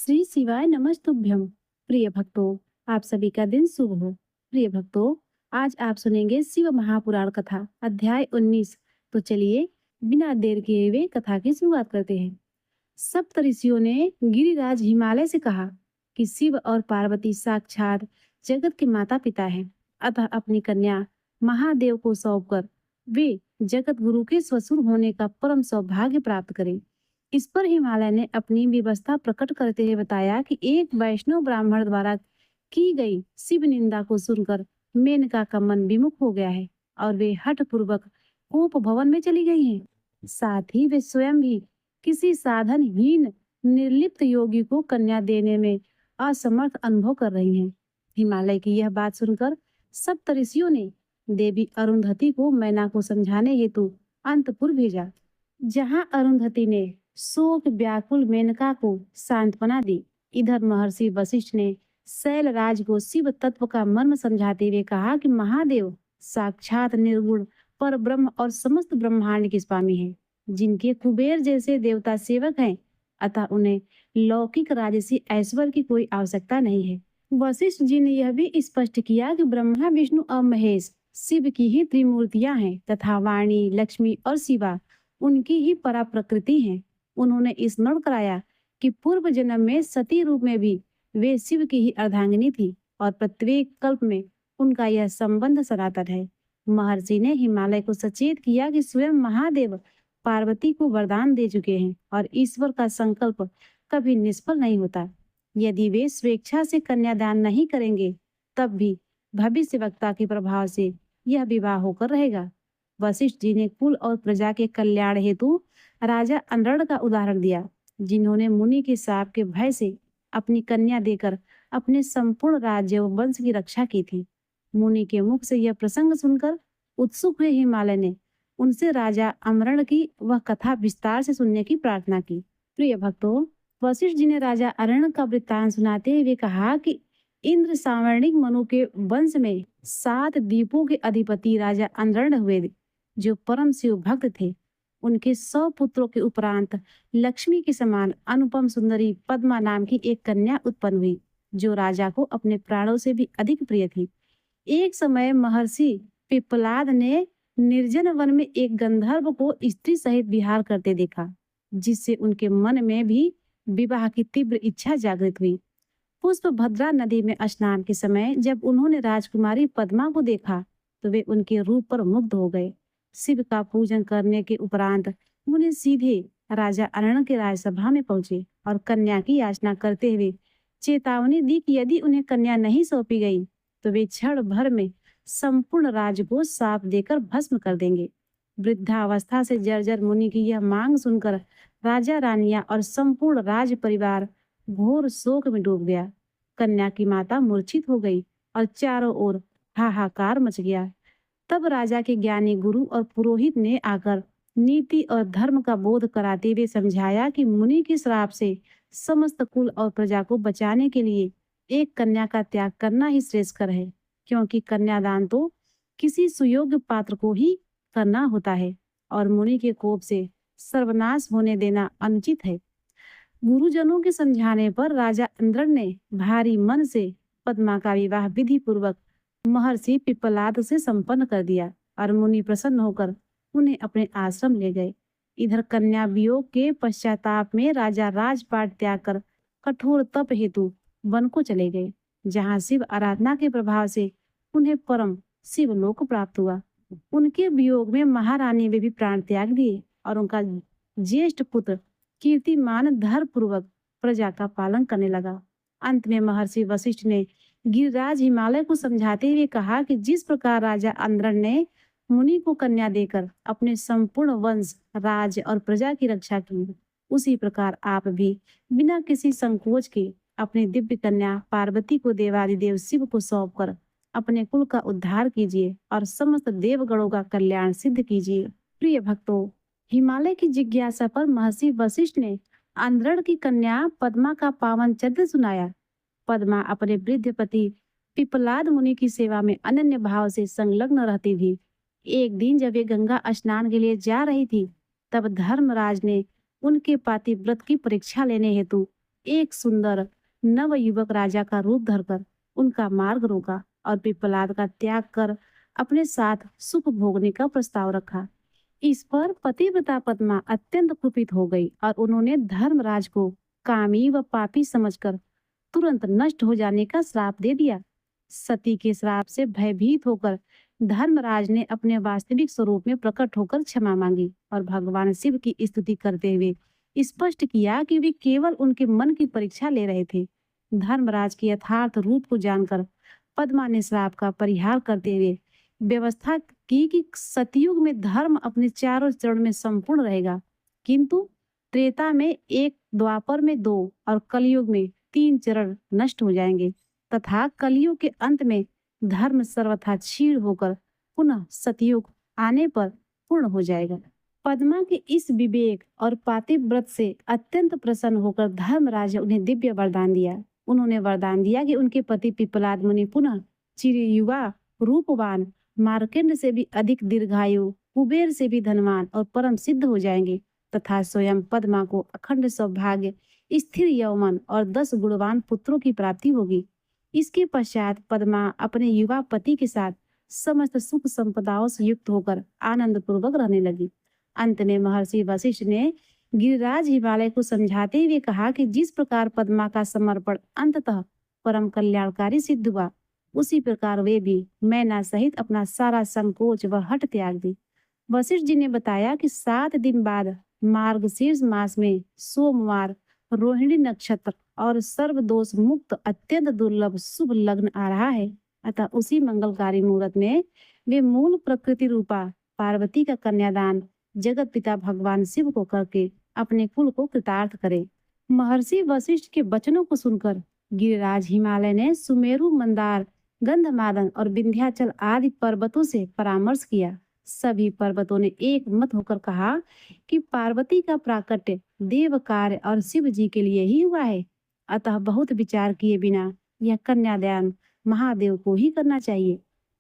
श्री शिवाय नमस्तुभ्यम। प्रिय भक्तों, आप सभी का दिन शुभ हो। प्रिय भक्तों, आज आप सुनेंगे शिव महापुराण कथा अध्याय 19। तो चलिए बिना देर किए हुए कथा की शुरुआत करते हैं। सप्त ऋषियों ने गिरिराज हिमालय से कहा कि शिव और पार्वती साक्षात जगत के माता पिता हैं। अतः अपनी कन्या महादेव को सौंपकर वे जगत गुरु के ससुर होने का परम सौभाग्य प्राप्त करें। इस पर हिमालय ने अपनी व्यवस्था प्रकट करते हुए बताया कि एक वैष्णव ब्राह्मण द्वारा की गई शिव निंदा को सुनकर मेनका का मन विमुख हो गया है और वे हठ पूर्वक कोप भवन में चली गई हैं। साथ ही वे स्वयं भी किसी साधनहीन निर्लिप्त योगी को कन्या देने में असमर्थ अनुभव कर रही हैं। हिमालय की यह बात सुनकर सप्त ऋषियों ने देवी अरुंधति को मैना को समझाने हेतु अंतपुर भेजा। जहां अरुंधति ने शोक व्याकुल मेनका को सांत्वना दी, इधर महर्षि वशिष्ठ ने शैलराज को शिव तत्व का मर्म समझाते हुए कहा कि महादेव साक्षात निर्गुण पर ब्रह्म और समस्त ब्रह्मांड के स्वामी हैं, जिनके कुबेर जैसे देवता सेवक हैं। अतः उन्हें लौकिक राजसी ऐश्वर्य की कोई आवश्यकता नहीं है। वशिष्ठ जी ने यह भी स्पष्ट किया कि ब्रह्मा विष्णु और महेश शिव की ही त्रिमूर्तियां हैं तथा वाणी लक्ष्मी और शिवा उनकी ही परा प्रकृति हैं। उन्होंने स्मरण कराया कि पूर्व जन्म में सती रूप में भी वे शिव की ही अर्धांगिनी थी और प्रत्येक कल्प में उनका यह संबंध सनातन है। महर्षि ने हिमालय को सचेत किया कि स्वयं महादेव पार्वती को वरदान दे चुके हैं और ईश्वर का संकल्प कभी निष्फल नहीं होता। यदि वे स्वेच्छा से कन्यादान नहीं करेंगे तब भी भविष्य वक्ता के प्रभाव से यह विवाह होकर रहेगा। वशिष्ठ जी ने कुल और प्रजा के कल्याण हेतु राजा अनरण का उदाहरण दिया, जिन्होंने मुनि के शाप के भय से अपनी कन्या देकर अपने संपूर्ण राज्य व वंश की रक्षा की थी। मुनि के मुख से यह प्रसंग सुनकर उत्सुक हुए हिमालय ने उनसे राजा अमरण की वह कथा विस्तार से सुनने की प्रार्थना की। प्रिय भक्तों, वशिष्ठ जी ने राजा अरण का वृत्तांत सुनाते हुए कहा कि इंद्र सावर्णिक मनु के वंश में 7 द्वीपों के अधिपति राजा अनरण हुए, जो परम शिव भक्त थे। उनके 100 पुत्रों के उपरांत लक्ष्मी के समान अनुपम सुंदरी पद्मा नाम की एक कन्या उत्पन्न हुई, जो राजा को अपने प्राणों से भी अधिक प्रिय थी। एक समय महर्षि पिप्पलाद ने निर्जन वन में एक गंधर्व को स्त्री सहित विहार करते देखा, जिससे उनके मन में भी विवाह की तीव्र इच्छा जागृत हुई। पुष्प भद्रा नदी में स्नान के समय जब उन्होंने राजकुमारी पद्मा को देखा तो वे उनके रूप पर मुग्ध हो गए। शिव का पूजन करने के उपरांत उन्हें सीधे राजा अरण के राजसभा में पहुंचे और कन्या की याचना करते हुए चेतावनी दी कि यदि उन्हें कन्या नहीं सौंपी गई तो वे क्षण भर में संपूर्ण राज्य को शाप देकर भस्म कर देंगे। वृद्धावस्था से जर्जर मुनि की यह मांग सुनकर राजा रानियां और संपूर्ण राज परिवार घोर शोक में डूब गया। कन्या की माता मूर्छित हो गई और चारों ओर हाहाकार मच गया। तब राजा के ज्ञानी गुरु और पुरोहित ने आकर नीति और धर्म का बोध कराते हुए समझाया कि मुनि के श्राप से समस्त कुल और प्रजा को बचाने के लिए एक कन्या का त्याग करना ही श्रेयस्कर है, क्योंकि कन्यादान तो किसी सुयोग्य पात्र को ही करना होता है और मुनि के कोप से सर्वनाश होने देना अनुचित है। गुरुजनों के समझाने पर राजा इंद्र ने भारी मन से पद्मा का विवाह विधि पूर्वक महर्षि पिप्पलाद से संपन्न कर दिया और मुनि प्रसन्न होकर उन्हें अपने आश्रम ले गए। इधर कन्या वियोग के पश्चाताप में राजा राजपाट त्याग कर कठोर तप हेतु वन को चले गए, जहां शिव आराधना के प्रभाव से उन्हें परम शिवलोक प्राप्त हुआ। उनके वियोग में महारानी ने भी प्राण त्याग दिए और उनका ज्येष्ठ पुत्र कीर्तिमान धर्म पूर्वक प्रजा का पालन करने लगा। अंत में महर्षि वशिष्ठ ने गिरिराज हिमालय को समझाते हुए कहा कि जिस प्रकार राजा अंद्रन ने मुनि को कन्या देकर अपने संपूर्ण वंश राज्य और प्रजा की रक्षा की, उसी प्रकार आप भी बिना किसी संकोच के अपनी दिव्य कन्या पार्वती को देवादिदेव शिव को सौंपकर अपने कुल का उद्धार कीजिए और समस्त देवगणों का कल्याण सिद्ध कीजिए। प्रिय भक्तों, हिमालय की जिज्ञासा पर महर्षि वशिष्ठ ने अंद्रण की कन्या पद्मा का पावन चरित्र सुनाया। पद्मा अपने वृद्ध पति पिप्पलाद मुनि की सेवा में अनन्य भाव से संलग्न रहती थी। एक दिन जब वे गंगा स्नान के लिए जा रही थी, तब धर्मराज ने उनके पातिव्रत की परीक्षा लेने हेतु एक सुंदर नवयुवक राजा का रूप धरकर उनका मार्ग रोका और पिप्पलाद का त्याग कर अपने साथ सुख भोगने का प्रस्ताव रखा। इस पर पतिव्रता पद्मा अत्यंत कुपित हो गई और उन्होंने धर्मराज को कामी व पापी समझकर तुरंत नष्ट हो जाने का श्राप दे दिया। सती के श्राप से भयभीत होकर धर्मराज ने अपने वास्तविक स्वरूप में प्रकट होकर क्षमा मांगी और भगवान शिव की स्तुति करते हुए स्पष्ट किया कि वे केवल उनके मन की परीक्षा ले रहे थे। धर्मराज के यथार्थ रूप को जानकर पद्मा ने श्राप का परिहार करते हुए व्यवस्था की कि सतयुग में धर्म अपने चारों चरण में संपूर्ण रहेगा, किंतु त्रेता में एक, द्वापर में दो और कलयुग में तीन चरण नष्ट हो जाएंगे तथा कलयुग के अंत में धर्म सर्वथा क्षीण होकर पुनः सतयुग आने पर पूर्ण हो जाएगा। पद्मा के इस विवेक और पातिव्रत से अत्यंत प्रसन्न होकर धर्मराज ने उन्हें दिव्य वरदान दिया। उन्होंने वरदान दिया कि उनके पति पिप्पलाद मुनि पुनः चिर युवा, रूपवान, मार्कंड से भी अधिक दीर्घायु, कुबेर से भी धनवान और परम सिद्ध हो जाएंगे तथा स्वयं पद्मा को अखंड सौभाग्य, स्थिर यौवन और 10 गुणवान पुत्रों की प्राप्ति होगी। इसके पश्चात पद्मा अपने युवा पति के साथ समस्त सुख संपदाओं से युक्त होकर आनंद पूर्वक रहने लगी। अंत में महर्षि वशिष्ठ ने गिरिराज हिमालय को समझाते हुए कहा कि जिस प्रकार पद्मा का समर्पण अंततः परम कल्याणकारी सिद्ध हुआ, उसी प्रकार वे भी मैना सहित अपना सारा संकोच व हट त्याग दी। वशिष्ठ जी ने बताया कि 7 दिन बाद मार्गशीर्ष मास में सोमवार, रोहिणी नक्षत्र और सर्व दोष मुक्त अत्यंत दुर्लभ शुभ लग्न आ रहा है। अतः उसी मंगलकारी मुहूर्त में वे मूल प्रकृति रूपा पार्वती का कन्यादान जगत पिता भगवान शिव को करके अपने कुल को कृतार्थ करे। महर्षि वशिष्ठ के वचनों को सुनकर गिरिराज हिमालय ने सुमेरु, मंदार, गंधमादन और विंध्याचल आदि पर्वतों से परामर्श किया। सभी पर्वतों ने एक मत होकर कहा कि पार्वती का प्राकट्य देव कार्य और शिव जी के लिए ही हुआ है, अतः बहुत विचार किए बिना यह कन्यादान महादेव को ही करना चाहिए।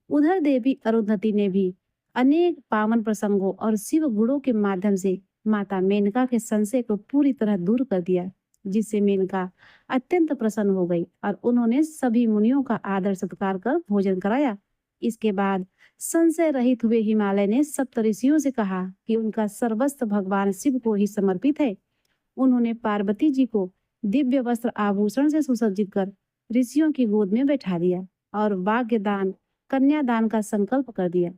उधर देवी अरुंधति ने भी अनेक पावन प्रसंगों और शिव गुणों के माध्यम से माता मेनका के संशय को पूरी तरह दूर कर दिया, जिससे मेनका अत्यंत प्रसन्न हो गई और उन्होंने सभी मुनियों का आदर सत्कार कर भोजन कराया। इसके बाद संशय रहित हुए हिमालय ने सप्तऋषियों से कहा कि उनका सर्वस्व भगवान शिव को ही समर्पित है। उन्होंने पार्वती जी को दिव्य वस्त्र आभूषण से सुसज्जित कर ऋषियों की गोद में बैठा दिया और वाग्यदान, कन्यादान का संकल्प कर दिया।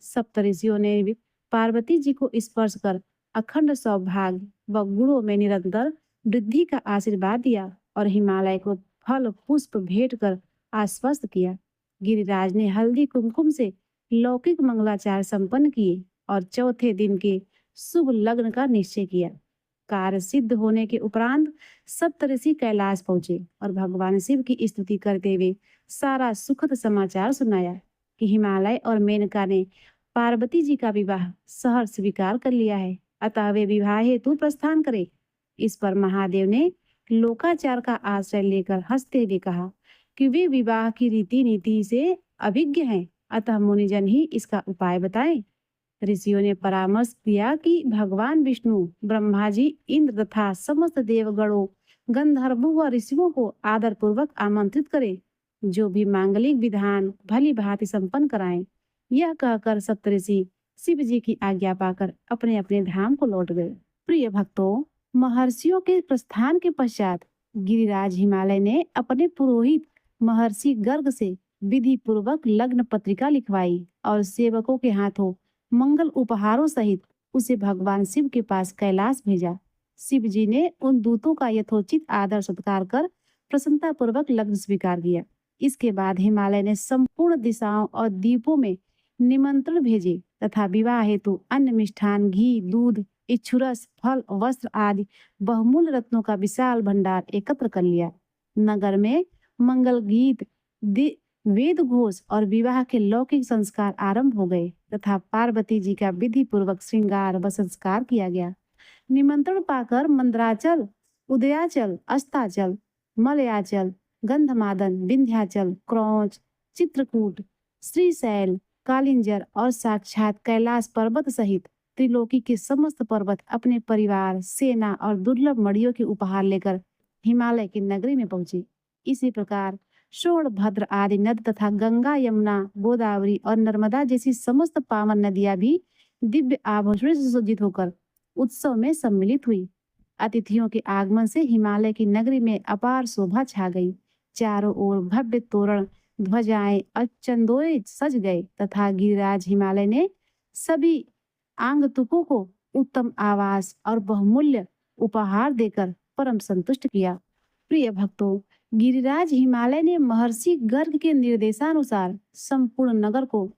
सप्तऋषियों ने भी पार्वती जी को स्पर्श कर अखंड सौभाग्य व गुणों में निरंतर वृद्धि का आशीर्वाद दिया और हिमालय को फल पुष्प भेंट कर आश्वस्त किया। गिरिराज ने हल्दी कुमकुम से लौकिक मंगलाचार संपन्न किए और चौथे दिन के शुभ लग्न का निश्चय किया। कार्य सिद्ध होने के उपरांत सप्तऋषि कैलाश पहुंचे और भगवान शिव की स्तुति करते हुए सारा सुखद समाचार सुनाया कि हिमालय और मेनका ने पार्वती जी का विवाह सहर्ष स्वीकार कर लिया है, अतः वे विवाह हेतु प्रस्थान करे। इस पर महादेव ने लोकाचार का आश्रय लेकर हंसते हुए कहा कि वे विवाह की रीति नीति से अभिज्ञ हैं, अतः मुनिजन ही इसका उपाय बताएं। ऋषियों ने परामर्श दिया कि भगवान विष्णु, ब्रह्मा जी, इंद्र तथा समस्त देवगणों, गंधर्वों व ऋषियों को आदर पूर्वक आमंत्रित करें, जो भी मांगलिक विधान भली भांति संपन्न कराएं। यह कहकर सप्तऋषि शिव जी की आज्ञा पाकर अपने अपने धाम को लौट गए। प्रिय भक्तों, महर्षियों के प्रस्थान के पश्चात गिरिराज हिमालय ने अपने पुरोहित महर्षि गर्ग से विधि पूर्वक लग्न पत्रिका लिखवाई और सेवकों के हाथों मंगल उपहारों सहित उसे भगवान शिव के पास कैलाश भेजा। शिव जी ने उन दूतों का यथोचित आदर सत्कार कर प्रसन्नता पूर्वक लग्न स्वीकार किया। इसके बाद हिमालय ने संपूर्ण दिशाओं और द्वीपों में निमंत्रण भेजे तथा विवाह हेतु अन्न, मिष्ठान, घी, दूध, इक्षुरस, फल, वस्त्र आदि बहुमूल्य रत्नों का विशाल भंडार एकत्र कर लिया। नगर में मंगल गीत, वेद घोष और विवाह के लौकिक संस्कार आरंभ हो गए तथा पार्वती जी का विधि पूर्वक श्रृंगार व संस्कार किया गया। निमंत्रण पाकर मंदराचल, उदयाचल, अस्ताचल, मलयाचल, गंधमादन, विंध्याचल, क्रौंच, चित्रकूट, श्रीशैल, कालिंजर और साक्षात कैलाश पर्वत सहित त्रिलोकी के समस्त पर्वत अपने परिवार, सेना और दुर्लभ मणियों के उपहार लेकर हिमालय की नगरी में पहुंची। इसी प्रकार सोनभद्र आदि नद तथा गंगा, यमुना, गोदावरी और नर्मदा जैसी समस्त पावन नदियां भी दिव्य आभूषणों से सुसज्जित होकर उत्सव में सम्मिलित हुई। अतिथियों के आगमन से हिमालय की नगरी में अपार शोभा छा गई। चारों ओर भव्य तोरण, ध्वजाएं और चंदोए सज गए तथा गिरिराज हिमालय ने सभी आगंतुकों को उत्तम आवास और बहुमूल्य उपहार देकर परम संतुष्ट किया। प्रिय भक्तों, गिरिराज हिमालय ने महर्षि गर्ग के निर्देशानुसार संपूर्ण नगर को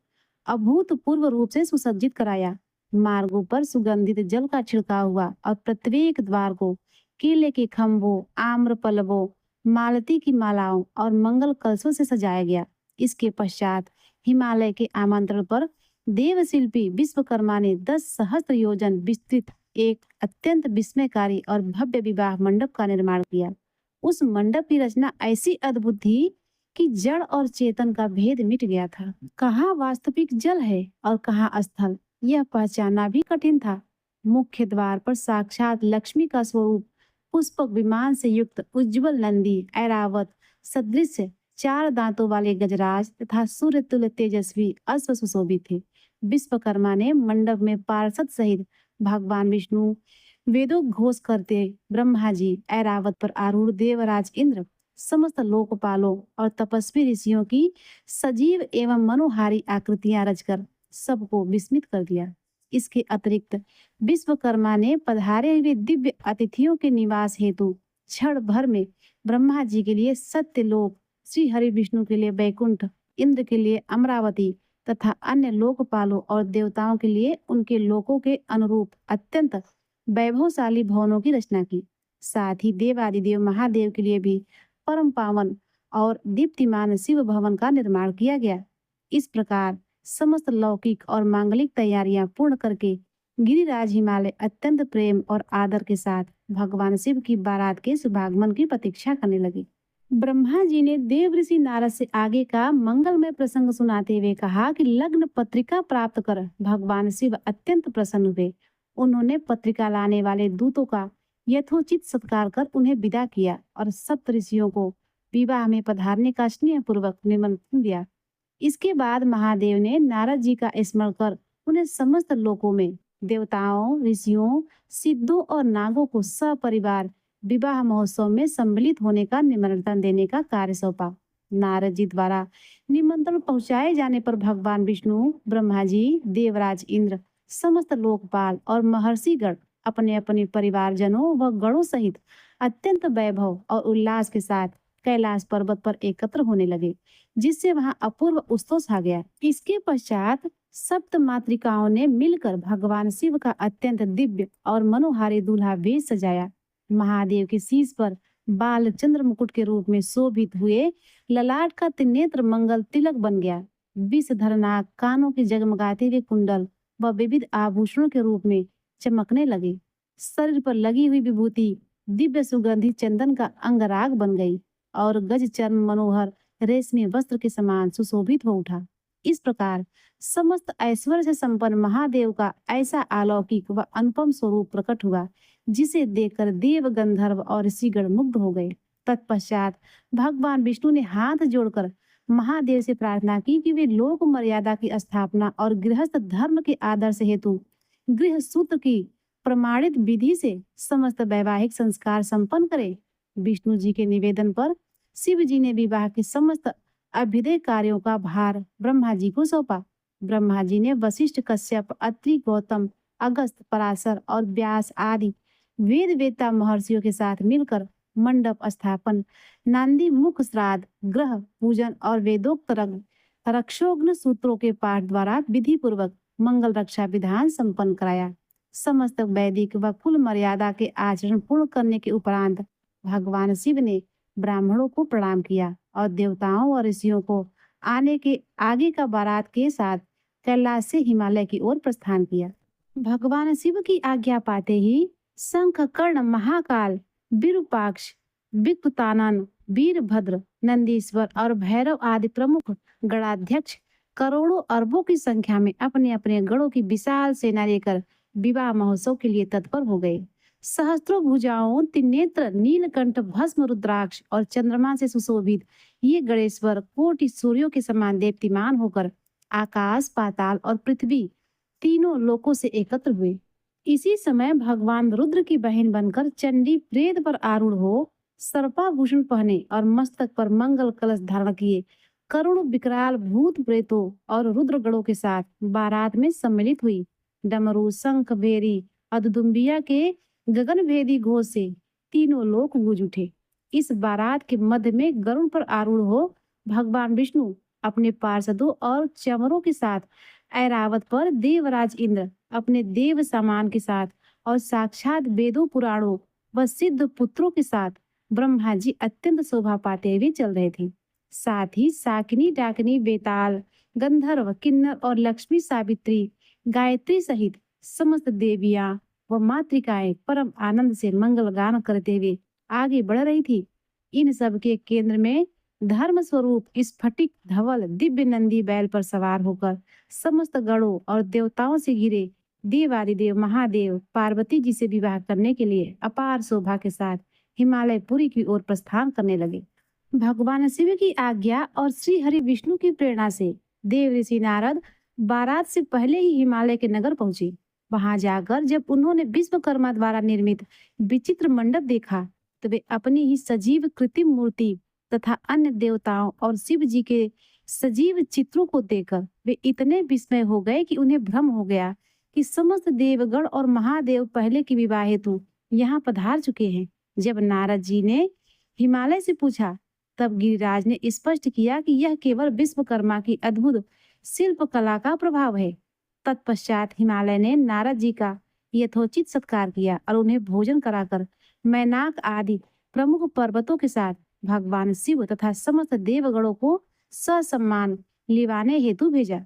अभूतपूर्व रूप से सुसज्जित कराया। मार्गों पर सुगंधित जल का छिड़काव हुआ और प्रत्येक द्वार को केले के खंभों, आम्र पल्लवों, मालती की मालाओं और मंगल कलशों से सजाया गया। इसके पश्चात हिमालय के आमंत्रण पर देवशिल्पी विश्वकर्मा ने 10 सहस्त्र योजन विस्तृत एक अत्यंत विस्मयकारी और भव्य विवाह मंडप का निर्माण किया। उस मंडप की रचना ऐसी अद्भुत थी कि जड़ और चेतन का भेद मिट गया था। कहाँ वास्तविक जल है और कहाँ स्थल, यह पहचानना भी कठिन था। मुख्य द्वार पर साक्षात लक्ष्मी का स्वरूप पुष्पक विमान से युक्त उज्जवल नंदी, ऐरावत सदृश 4 दांतों वाले गजराज तथा सूर्य तुल्य तेजस्वी अश्व सुशोभित थे। विश्वकर्मा ने मंडप में पार्षद सहित भगवान विष्णु, वेदों घोष करते ब्रह्मा जी, ऐरावत पर आरूढ़ देवराज इंद्र, समस्त लोकपालों और तपस्वी ऋषियों की सजीव एवं मनोहारी आकृतियां रचकर सबको विस्मित कर दिया। इसके अतिरिक्त विश्वकर्मा ने पधारे हुए दिव्य अतिथियों के निवास हेतु क्षण भर में ब्रह्मा जी के लिए सत्यलोक, श्री हरि विष्णु के लिए वैकुंठ, इंद्र के लिए अमरावती तथा अन्य लोकपालों और देवताओं के लिए उनके लोकों के अनुरूप अत्यंत वैभवशाली भवनों की रचना की। साथ ही देवादिदेव महादेव के लिए भी परम पावन और दीप्तिमान शिव भवन का निर्माण किया गया। इस प्रकार समस्त लौकिक और मांगलिक तैयारियां पूर्ण करके गिरिराज हिमालय अत्यंत प्रेम और आदर के साथ भगवान शिव की बारात के शुभागमन की प्रतीक्षा करने लगे। ब्रह्मा जी ने देव ऋषि नारद से आगे का मंगलमय प्रसंग सुनाते हुए कहा कि लग्न पत्रिका प्राप्त कर भगवान शिव अत्यंत प्रसन्न हुए। उन्होंने पत्रिका लाने वाले दूतों का यथोचित सत्कार कर उन्हें विदा किया और सप्त ऋषियों को विवाह में पधारने का स्नेह पूर्वक निमंत्रण दिया। इसके बाद महादेव ने नारद जी का स्मरण कर उन्हें समस्त लोकों में देवताओं, ऋषियों, सिद्धों और नागों को सपरिवार विवाह महोत्सव में सम्मिलित होने का निमंत्रण देने का कार्य सौंपा। नारद जी द्वारा निमंत्रण पहुंचाए जाने पर भगवान विष्णु, ब्रह्मा जी, देवराज इंद्र, समस्त लोकपाल और महर्षिगण अपने अपने परिवारजनों व गणों सहित अत्यंत वैभव और उल्लास के साथ कैलाश पर्वत पर एकत्र होने लगे, जिससे वहां अपूर्व उत्सव छा गया। इसके पश्चात सप्त मातृकाओं ने मिलकर भगवान शिव का अत्यंत दिव्य और मनोहारी दूल्हा वेश सजाया। महादेव के शीश पर बाल चंद्र मुकुट के रूप में शोभित हुए ललाट का त्रिनेत्र मंगल तिलक बन गया। विषधर नाग कानों के जगमगाते हुए कुंडल व विविध आभूषणों के रूप में चमकने लगे। शरीर पर लगी हुई विभूति दिव्य सुगंधित चंदन का अंगराग बन गई और गज चर्म मनोहर रेशमी वस्त्र के समान सुशोभित हो उठा। इस प्रकार समस्त ऐश्वर्य से संपन्न महादेव का ऐसा अलौकिक व अनुपम स्वरूप प्रकट हुआ, जिसे देखकर देव, गंधर्व और ऋषिगण मुग्ध हो गए। तत्पश्चात भगवान विष्णु ने हाथ जोड़कर महादेव से प्रार्थना की कि वे लोक मर्यादा की स्थापना और गृहस्थ धर्म के आदर्श हेतु गृह सूत्र की प्रमाणित विधि से समस्त वैवाहिक संस्कार संपन्न करे। विष्णु जी के निवेदन पर शिव जी ने विवाह के समस्त अभ्युदय कार्यों का भार ब्रह्मा जी को सौंपा। ब्रह्मा जी ने वशिष्ठ, कश्यप, अत्रि, गौतम, अगस्त, पराशर और व्यास आदि वेद वेत्ता महर्षियों के साथ मिलकर मंडप स्थापन, नांदी मुख श्राद्ध, ग्रह पूजन और वेदोक्त रक्षोग्न सूत्रों के पाठ द्वारा विधि पूर्वक मंगल रक्षा विधान संपन्न कराया। समस्त वैदिक व कुल मर्यादा के आचरण पूर्ण करने के उपरांत भगवान शिव ने ब्राह्मणों को प्रणाम किया और देवताओं और ऋषियों को आने के आगे का बारात के साथ कैलाश से हिमालय की ओर प्रस्थान किया। भगवान शिव की आज्ञा पाते ही शंख, कर्ण, महाकाल, विरूपाक्ष, विकटानन, वीरभद्र, नंदीश्वर और भैरव आदि प्रमुख गणाध्यक्ष करोड़ों अरबों की संख्या में अपने अपने गणों की विशाल सेना लेकर विवाह महोत्सव के लिए तत्पर हो गए। सहस्त्रों भुजाओं, त्रिनेत्र, नीलकंठ, भस्म रुद्राक्ष और चंद्रमा से सुशोभित ये गणेश्वर कोटि सूर्यों के समान देप्तिमान होकर आकाश, पाताल और पृथ्वी तीनों लोकों से एकत्र हुए। इसी समय भगवान रुद्र की बहन बनकर चंडी प्रेत पर आरूढ़ हो सर्पाभूषण पहने और मस्तक पर मंगल कलश धारण किए करुण विकराल भूत प्रेतों और रुद्रगणों के साथ बारात में सम्मिलित हुई। डमरू, शंख, भेरी और दुदुम्बिया के गगन भेदी घोष से तीनों लोक गूंज उठे। इस बारात के मध्य में गरुड़ पर आरूढ़ हो भगवान विष्णु अपने पार्षदों और चमरों के साथ ऐरावत पर देवराज इंद्र अपने देव सामान के साथ और साक्षात वेदों पुराणों व सिद्ध पुत्रों के साथ ब्रह्मा जी अत्यंत शोभा पाते हुए चल रहे थे। साथ ही साकिनी, डाकिनी, बेताल, गंधर्व, किन्नर और लक्ष्मी, सावित्री, गायत्री सहित समस्त देवियां व मातृकाएं परम आनंद से मंगल गान करते हुए आगे बढ़ रही थी। इन सब के केंद्र में धर्म स्वरूप स्फटिक धवल दिव्य नंदी बैल पर सवार होकर समस्त गणों और देवताओं से घिरे देवादिदेव महादेव पार्वती जी से विवाह करने के लिए अपार शोभा के साथ हिमालयपुरी की ओर प्रस्थान करने लगे। भगवान शिव की आज्ञा और श्री हरि विष्णु की प्रेरणा से देव ऋषि नारद बारात से पहले ही हिमालय के नगर पहुंचे। वहां जाकर जब उन्होंने विश्वकर्मा द्वारा निर्मित विचित्र मंडप देखा तो वे अपनी ही सजीव कृत्रिम मूर्ति तथा अन्य देवताओं और शिव जी के सजीव चित्रों को देखकर वे इतने विस्मय हो गए कि उन्हें भ्रम हो गया कि समस्त देवगण और महादेव पहले के विवाह हेतु यहाँ पधार चुके हैं। जब नारद जी ने हिमालय से पूछा तब गिरिराज ने स्पष्ट किया कि यह केवल विश्वकर्मा की अद्भुत शिल्प कला का प्रभाव है। तत्पश्चात हिमालय ने नारद जी का यथोचित सत्कार किया और उन्हें भोजन कराकर मैनाक आदि प्रमुख पर्वतों के साथ भगवान शिव तथा समस्त देवगणों को ससम्मान लिवाने हेतु भेजा।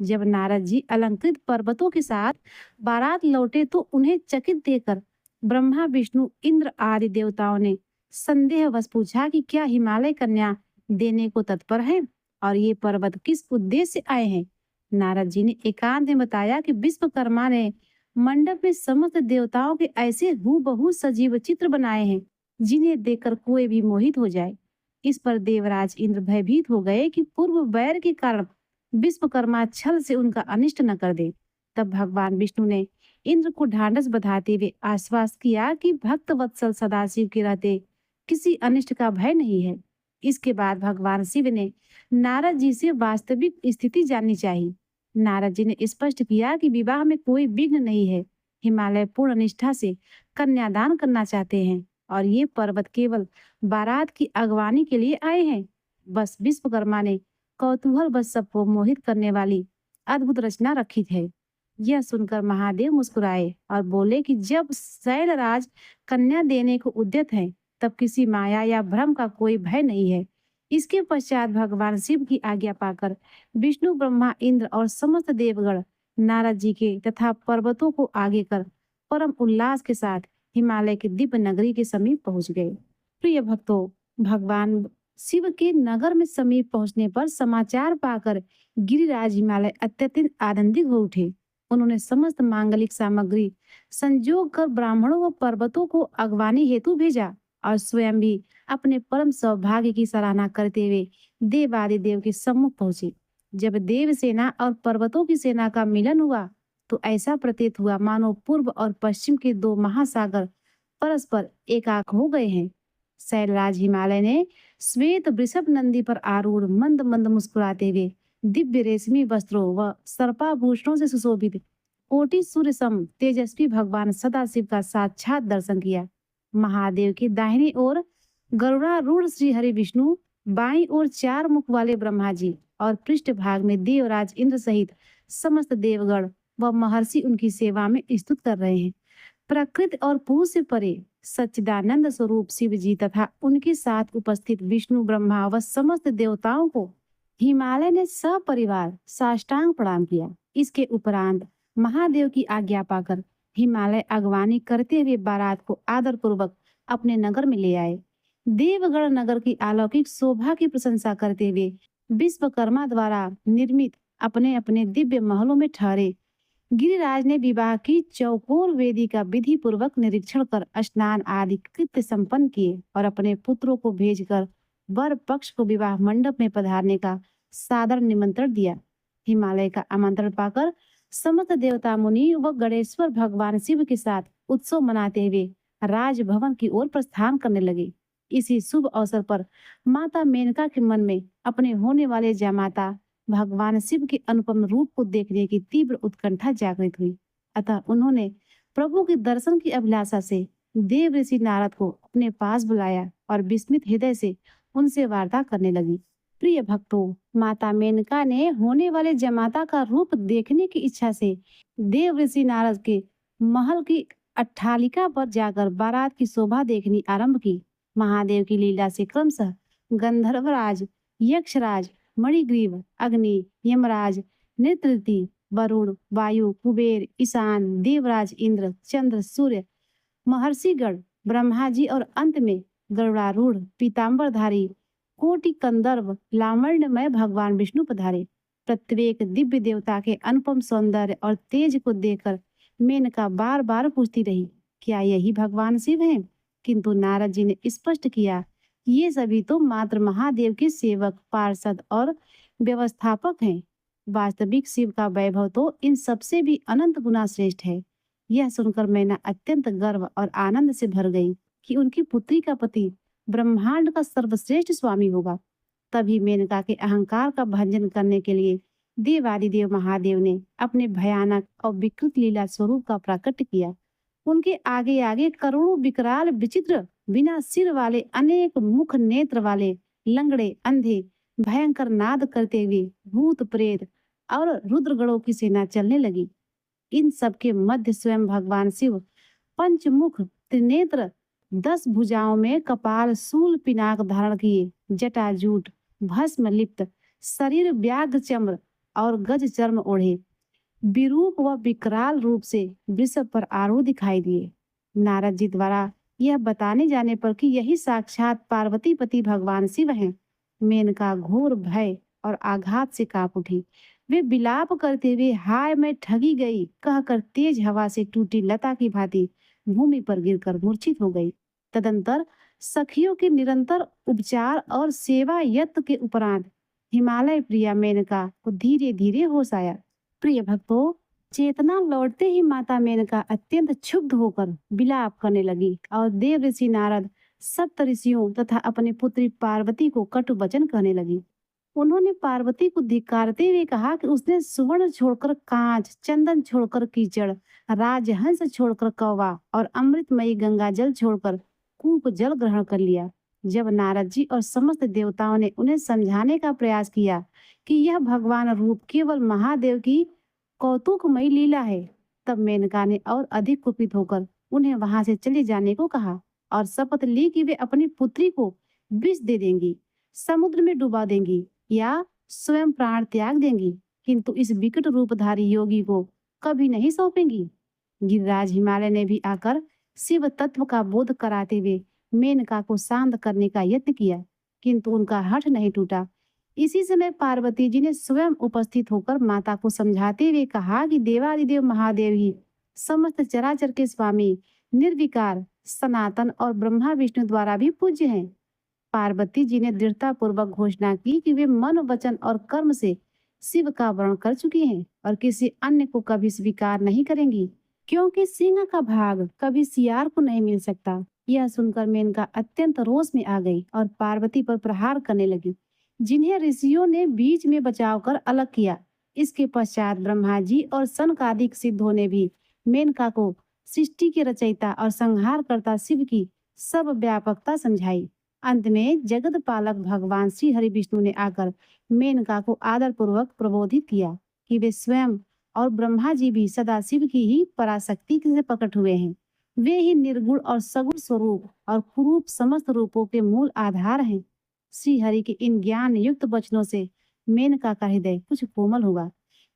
जब नारद जी अलंकृत पर्वतों के साथ बारात लौटे तो उन्हें चकित देखकर ब्रह्मा, विष्णु, इंद्र आदि देवताओं ने संदेहवश पूछा कि क्या हिमालय कन्या देने को तत्पर है और ये पर्वत किस उद्देश्य से आए हैं। नारद जी ने एकांत में बताया कि विश्वकर्मा ने मंडप में समस्त देवताओं के ऐसे हूबहू सजीव चित्र बनाए हैं जिन्हें देखकर कोई भी मोहित हो जाए। इस पर देवराज इंद्र भयभीत हो गए कि पूर्व वैर के कारण विश्वकर्मा छल से उनका अनिष्ट न कर दे। तब भगवान विष्णु ने इंद्र को ढांढस बंधाते हुए आश्वास किया कि भक्त वत्सल सदाशिव के रहते किसी अनिष्ट का भय नहीं है। इसके बाद भगवान शिव ने नारद जी से वास्तविक स्थिति जाननी चाहिए। नारद जी ने स्पष्ट किया कि विवाह में कोई विघ्न नहीं है। हिमालय पूर्ण निष्ठा से कन्यादान करना चाहते हैं और ये पर्वत केवल बारात की अगवानी के लिए आए हैं। बस विश्वकर्मा ने कौतूहल बस सबको मोहित करने वाली अद्भुत रचना रखी है। यह सुनकर महादेव मुस्कुराए और बोले कि जब शैलराज कन्या देने को उद्यत है तब किसी माया या भ्रम का कोई भय नहीं है। इसके पश्चात भगवान शिव की आज्ञा पाकर विष्णु, ब्रह्मा, इंद्र और समस्त देवगण नारद जी के तथा पर्वतों को आगे कर परम उल्लास के साथ हिमालय के दिव्य नगरी के समीप पहुंच गए। प्रिय भक्तों, भगवान शिव के नगर में समीप पहुंचने पर समाचार पाकर गिरिराज हिमालय अत्यंत आनंदित हो उठे। उन्होंने समस्त मांगलिक सामग्री संजोग कर ब्राह्मणों व पर्वतों को अगवानी हेतु भेजा और स्वयं भी अपने परम सौभाग्य की सराहना करते हुए देवादिदेव के सम्मुख पहुंचे। जब देव सेना और पर्वतों की सेना का मिलन हुआ तो ऐसा प्रतीत हुआ मानो पूर्व और पश्चिम के दो महासागर परस्पर एकाक हो गए हैं। शैलराज हिमालय ने श्वेत वृषभ नंदी पर आरूढ़ मंद मंद मुस्कुराते हुए दिव्य रेशमी वस्त्रों व सर्पाभूषणों से सुशोभित कोटि सूर्य सम तेजस्वी भगवान सदाशिव का साक्षात दर्शन किया। महादेव की दाहिनी ओर गरुड़ारूढ़ श्री हरि विष्णु, बाईं ओर चार मुख वाले ब्रह्मा जी और पृष्ठ भाग में देवराज इंद्र सहित समस्त देवगण व महर्षि उनकी सेवा में स्तुत कर रहे हैं। प्रकृति और पुरुष से परे सच्चिदानंद स्वरूप शिव जी तथा उनके साथ उपस्थित विष्णु, ब्रह्मा व समस्त देवताओं को हिमालय ने सपरिवार साष्टांग प्रणाम किया। इसके उपरांत महादेव की आज्ञा पाकर हिमालय अगवानी करते हुए बारात को आदर पूर्वक अपने नगर में ले आए। देवगण नगर की अलौकिक शोभा की प्रशंसा करते हुए विश्वकर्मा द्वारा निर्मित अपने अपने दिव्य महलों में ठहरे। गिरिराज ने विवाह की चौकोर वेदी का विधि पूर्वक निरीक्षण कर स्नान आदि कृत्य संपन्न किए और अपने पुत्रों को भेजकर वर पक्ष को विवाह मंडप में पधारने का सादर निमंत्रण दिया। हिमालय का आमंत्रण पाकर समस्त देवता मुनि व गणेश्वर भगवान शिव के साथ उत्सव मनाते हुए राजभवन की ओर प्रस्थान करने लगे। इसी शुभ अवसर पर माता मेनका के मन में अपने होने वाले जमाता भगवान शिव के अनुपम रूप को देखने की तीव्र उत्कंठा जागृत हुई। अतः उन्होंने प्रभु के दर्शन की अभिलाषा से देव ऋषि नारद को अपने पास बुलाया और विस्मित हृदय से उनसे वार्ता करने लगी। प्रिय भक्तों, माता मेनका ने होने वाले जमाता का रूप देखने की इच्छा से देव ऋषि नारद के महल की अट्टालिका पर जाकर बारात की शोभा देखनी आरंभ की। महादेव की लीला से क्रमशः गंधर्वराज, यक्षराज, मणिग्रीव, अग्नि, यमराज, नेत्रति, वरुण, वायु, कुबेर, ईशान, देवराज इंद्र, चंद्र, सूर्य, महर्षिगण, ब्रह्मा जी और अंत में गरुड़ारूढ़ पीताम्बरधारी कोटि कंदर्व लावण्यमय भगवान विष्णु पधारे। प्रत्येक दिव्य देवता के अनुपम सौंदर्य और तेज को देखकर मेनका बार बार पूछती रही, क्या यही भगवान शिव हैं? किंतु नारद जी ने स्पष्ट किया, ये सभी तो मात्र महादेव के सेवक, पार्षद और व्यवस्थापक हैं। वास्तविक शिव का वैभव तो इन सबसे भी अनंत गुना श्रेष्ठ है। यह सुनकर मैना अत्यंत गर्व और आनंद से भर गई कि उनकी पुत्री का पति ब्रह्मांड का सर्वश्रेष्ठ स्वामी होगा। तभी मेनका के अहंकार का भंजन करने के लिए देवादिदेव महादेव ने अपने भयानक और विकृत लीला स्वरूप का प्राकट्य किया। उनके आगे आगे करोड़ों विकराल विचित्र बिना सिर वाले, अनेक मुख नेत्र वाले, लंगड़े, अंधे, भयंकर नाद करते हुए भूत प्रेत और रुद्रगणों की सेना चलने लगी। इन सबके मध्य स्वयं भगवान शिव पंचमुख, त्रिनेत्र, 10 भुजाओं में कपाल, शूल, पिनाक धारण किए, जटाजूट, भस्म लिप्त, शरीर व्याघ्र चम्र और गज चर्म ओढ़े, विरूप व विकराल रूप से वृषभ पर आरूढ़ दिखाई दिए। नारद जी द्वारा यह बताने जाने पर कि यही साक्षात पार्वतीपति भगवान शिव हैं, मेनका घोर भय और आघात से कांप उठी। वे विलाप करते हुए हाय मैं ठगी गई कहकर तेज हवा से टूटी लता की भांति भूमि पर गिरकर मूर्छित हो गई। तदंतर सखियों के निरंतर उपचार और सेवा यत्न के उपरांत हिमालय प्रिया मेनका को धीरे धीरे होश आया। प्रिय भक्तों, चेतना लौटते ही माता मेनका अत्यंत क्षुब्ध होकर विलाप करने लगी और देव ऋषि नारद, सप्त ऋषियों तथा अपनी पुत्री पार्वती को कटु वचन कहने लगी। उन्होंने पार्वती को धिक्कारते हुए कहा कि उसने सुवर्ण छोड़कर कांच, चंदन छोड़कर कीचड़, राजहंस छोड़कर कौवा और अमृतमयी गंगा जल छोड़कर कूप जल ग्रहण कर लिया। जब नारद जी और समस्त देवताओं ने उन्हें समझाने का प्रयास किया कि यह भगवान रूप केवल महादेव की कौतुकमयी लीला है, तब मेनका ने और अधिक कुपित होकर उन्हें वहां से चले जाने को कहा और शपथ ली कि वे अपनी पुत्री को विष दे देंगी, समुद्र में डुबा देंगी या स्वयं प्राण त्याग देंगी, किंतु इस विकट रूपधारी योगी को कभी नहीं सौंपेंगी। गिरिराज हिमालय ने भी आकर शिव तत्व का बोध कराते हुए मेनका को शांत करने का यत्न किया, किंतु उनका हठ नहीं टूटा। इसी समय पार्वती जी ने स्वयं उपस्थित होकर माता को समझाते हुए कहा कि देवादिदेव महादेव ही समस्त चराचर के स्वामी, निर्विकार, सनातन और ब्रह्मा विष्णु द्वारा भी पूज्य हैं। पार्वती जी ने दृढ़ता पूर्वक घोषणा की कि वे मन, वचन और कर्म से शिव का वर्ण कर चुकी हैं और किसी अन्य को कभी स्वीकार नहीं करेंगी, क्योंकि सिंह का भाग कभी सियार को नहीं मिल सकता। यह सुनकर मेनका अत्यंत रोष में आ गई और पार्वती पर प्रहार करने लगी, जिन्हें ऋषियों ने बीच में बचाव कर अलग किया। इसके पश्चात ब्रह्मा जी और सनकादिक सिद्धों ने भी मेनका को सृष्टि के रचयिता और संहारकर्ता शिव की सर्वव्यापकता समझाई। अंत में जगत पालक भगवान श्री हरि विष्णु ने आकर मेनका को आदर पूर्वक प्रबोधित किया कि वे स्वयं और ब्रह्मा जी भी सदा शिव की ही पराशक्ति से प्रकट हुए हैं। वे ही निर्गुण और सगुण स्वरूप और कुरूप समस्त रूपों के मूल आधार हैं। श्री हरि के इन ज्ञान युक्त वचनों से मेनका का हृदय कुछ कोमल हुआ,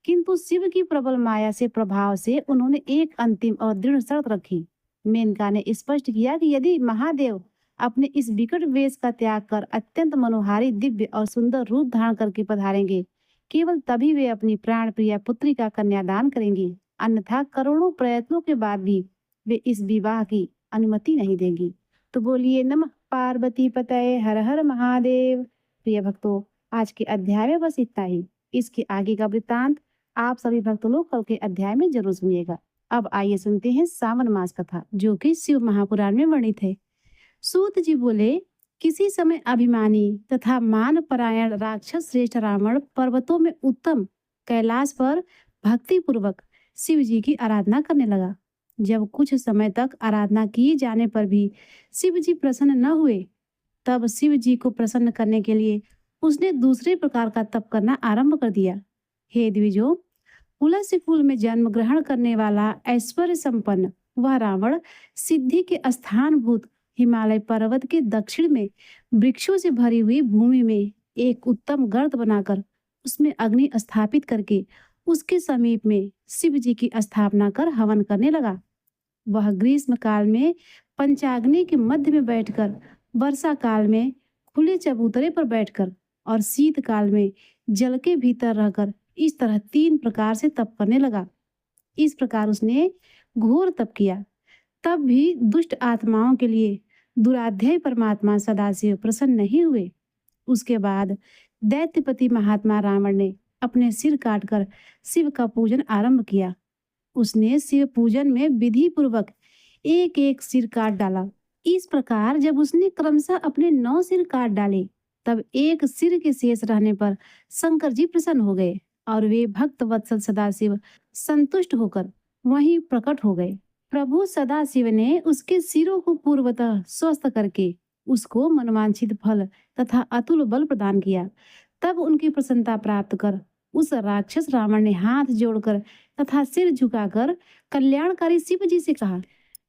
किंतु शिव की प्रबल माया से प्रभाव से उन्होंने एक अंतिम और दृढ़ शर्त रखी। मेनका ने स्पष्ट किया कि यदि महादेव अपने इस विकट वेश का त्याग कर अत्यंत मनोहारी, दिव्य और सुंदर रूप धारण करके पधारेंगे, केवल तभी वे अपनी प्राण प्रिय पुत्री का कन्यादान करेंगी, अन्यथा करोड़ों प्रयत्नों के बाद भी वे इस विवाह की अनुमति नहीं देंगी। तो बोलिए नमः पार्वती पतये हर हर महादेव। प्रिय भक्तों, आज के अध्याय में बस इतना ही। इसके आगे का वृत्तांत आप सभी भक्त लोग कल के अध्याय में जरूर सुनिएगा। अब आइए सुनते हैं सावन मास कथा, जो कि शिव महापुराण में वर्णित है। सूत जी बोले, किसी समय अभिमानी तथा मान परायण राक्षस श्रेष्ठ रावण पर्वतों में उत्तम कैलाश पर भक्ति पूर्वक शिव जी की आराधना करने लगा। जब कुछ समय तक आराधना किए जाने पर भी शिव जी प्रसन्न न हुए, तब शिव जी को प्रसन्न करने के लिए उसने दूसरे प्रकार का तप करना आरंभ कर दिया। हे द्विजो, पुलस्त्य कुल में जन्म ग्रहण करने वाला ऐश्वर्य संपन्न वह रावण सिद्धि के स्थानभूत हिमालय पर्वत के दक्षिण में वृक्षों से भरी हुई भूमि में एक उत्तम गर्त बनाकर उसमें अग्नि स्थापित करके उसके समीप में शिव जी की स्थापना कर हवन करने लगा। वह ग्रीष्म काल में पंचाग्नि के मध्य में बैठकर, वर्षा काल में खुले चबूतरे पर बैठकर और शीत काल में जल के भीतर रहकर इस तरह 3 प्रकार से तप करने लगा। इस प्रकार उसने घोर तप किया। तब भी दुष्ट आत्माओं के लिए दुराध्याय परमात्मा सदाशिव प्रसन्न नहीं हुए। उसके बाद दैत्यपति महात्मा रावण ने अपने सिर काटकर शिव का पूजन आरंभ किया। उसने शिव पूजन में विधि पूर्वक एक एक सिर काट डाला। इस प्रकार जब उसने क्रमशः अपने 9 सिर काट डाले, तब एक सिर के शेष रहने पर शंकर जी प्रसन्न हो गए और वे भक्त वत्सल सदाशिव संतुष्ट होकर वहीं प्रकट हो गए। प्रभु सदाशिव ने उसके सिरों को पूर्वतः स्वस्थ करके उसको मनवांछित फल तथा अतुल बल प्रदान किया। तब उनकी प्रसन्नता प्राप्त कर उस राक्षस रावण ने हाथ जोड़कर तथा सिर झुकाकर कल्याणकारी शिव जी से कहा।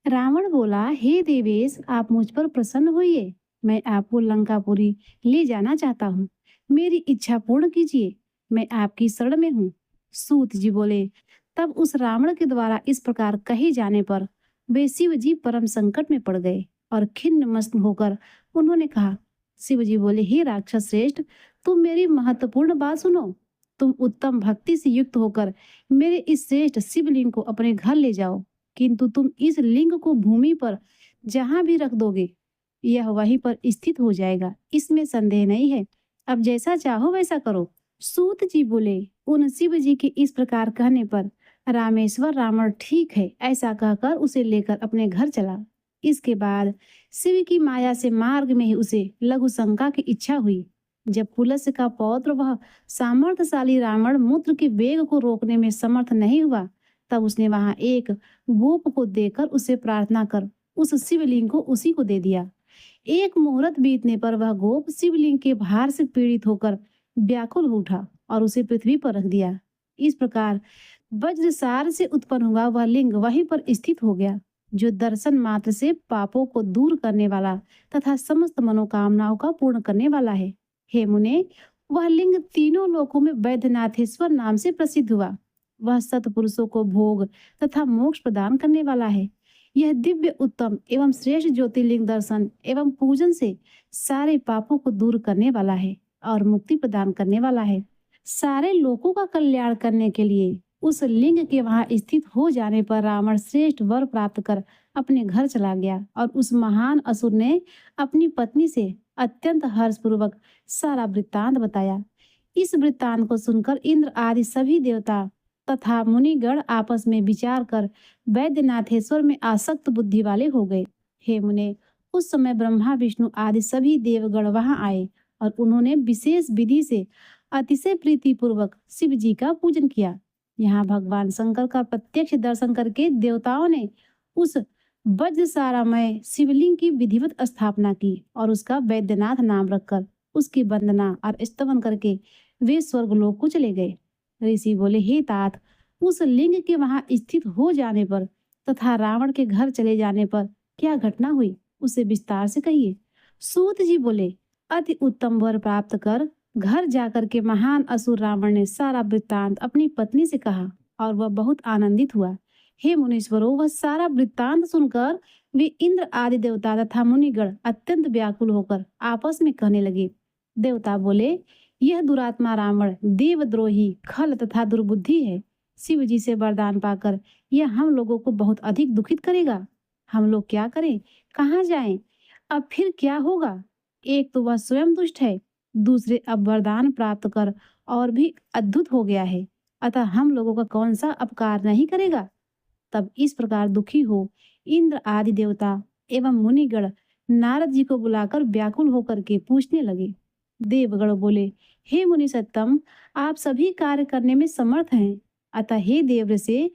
रावण बोला, हे देवेश, आप मुझ पर प्रसन्न होइए। मैं आपको लंकापुरी ले जाना चाहता हूँ। मेरी इच्छा पूर्ण कीजिए। मैं आपकी शरण में हूँ। सूत जी बोले, तब उस रावण के द्वारा इस प्रकार कहे जाने पर वे शिव जी परम संकट में पड़ गए और खिन्न मस्त होकर उन्होंने कहा। शिव जी बोले, हे राक्षस श्रेष्ठ, तुम मेरी महत्वपूर्ण बात सुनो। तुम उत्तम भक्ति से युक्त होकर मेरे इस श्रेष्ठ शिवलिंग को अपने घर ले जाओ, किंतु तुम इस लिंग को भूमि पर जहां भी रख दोगे, यह वहीं पर स्थित हो जाएगा, इसमें संदेह नहीं है। अब जैसा चाहो वैसा करो। सूत जी बोले, उन शिव जी के इस प्रकार कहने पर रामेश्वर रावण ठीक है ऐसा कहकर उसे लेकर अपने घर चला। इसके बाद शिव की माया से मार्ग में ही उसे लघु शंका की इच्छा हुई। जब पुलस्त्य का पौत्र वह सामर्थ्यशाली रावण मूत्र के वेग को रोकने में समर्थ नहीं हुआ, तब उसने वहां एक गोप को देकर उसे प्रार्थना कर उस शिवलिंग को उसी को दे दिया। एक मुहूर्त बीतने पर वह गोप शिवलिंग के भार से पीड़ित होकर व्याकुल हो उठा और उसे पृथ्वी पर रख दिया। इस प्रकार वज्रसार से उत्पन्न हुआ वह लिंग वहीं पर स्थित हो गया, जो दर्शन मात्र से पापों को दूर करने वाला तथा समस्त मनोकामनाओं का पूर्ण करने वाला है। हे मुने, वह लिंग तीनों लोकों में वैद्यनाथेश्वर नाम से प्रसिद्ध हुआ। वह सत्पुरुषों को भोग तथा मोक्ष प्रदान करने वाला है। यह दिव्य उत्तम एवं श्रेष्ठ ज्योतिर्लिंग दर्शन एवं पूजन से सारे पापों को दूर करने वाला है और मुक्ति प्रदान करने वाला है। सारे लोगों का कल्याण करने के लिए उस लिंग के वहां स्थित हो जाने पर रावण श्रेष्ठ वर प्राप्त कर अपने घर चला गया और उस महान असुर ने अपनी पत्नी से अत्यंत हर्षपूर्वक सारा वृत्तांत बताया। इस वृत्तांत को सुनकर इंद्र आदि सभी देवता तथा मुनिगण आपस में विचार कर वैद्यनाथेश्वर में आसक्त बुद्धि वाले हो गए। हे मुने, उस समय ब्रह्मा विष्णु आदि सभी देवगण वहां आए और उन्होंने विशेष विधि से अतिशय प्रीति पूर्वक शिव जी का पूजन किया। यहाँ भगवान शंकर का प्रत्यक्ष दर्शन करके देवताओं ने उस वज्रसारामय शिवलिंग की विधिवत स्थापना की और उसका वैद्यनाथ नाम रखकर उसकी वंदना और स्तवन करके वे स्वर्गलोक को चले गए। ऋषि बोले, हे तात, उस लिंग के वहां स्थित हो जाने पर तथा रावण के घर चले जाने पर क्या घटना हुई, उसे विस्तार से कहिए। सूत जी बोले, अति उत्तम वर प्राप्त कर घर जाकर के महान असुर रावण ने सारा वृत्तांत अपनी पत्नी से कहा और वह बहुत आनंदित हुआ। हे मुनीश्वरों, वह सारा वृत्तांत सुनकर वे इंद्र आदि देवता तथा मुनिगण अत्यंत व्याकुल होकर आपस में कहने लगे। देवता बोले, यह दुरात्मा रावण देवद्रोही, खल तथा दुर्बुद्धि है। शिव जी से वरदान पाकर यह हम लोगों को बहुत अधिक दुखित करेगा। हम लोग क्या करें, कहाँ जाएं? अब फिर क्या होगा? एक तो वह स्वयं दुष्ट है, दूसरे अब वरदान प्राप्त कर और भी अद्भुत हो गया है। अतः हम लोगों का कौन सा अपकार नहीं करेगा? तब इस प्रकार दुखी हो इंद्र आदि देवता एवं मुनिगण नारद जी को बुलाकर व्याकुल होकर के पूछने लगे। देवगण बोले, हे मुनि सत्तम, आप सभी कार्य करने में समर्थ हैं। अतः हे देवऋषि,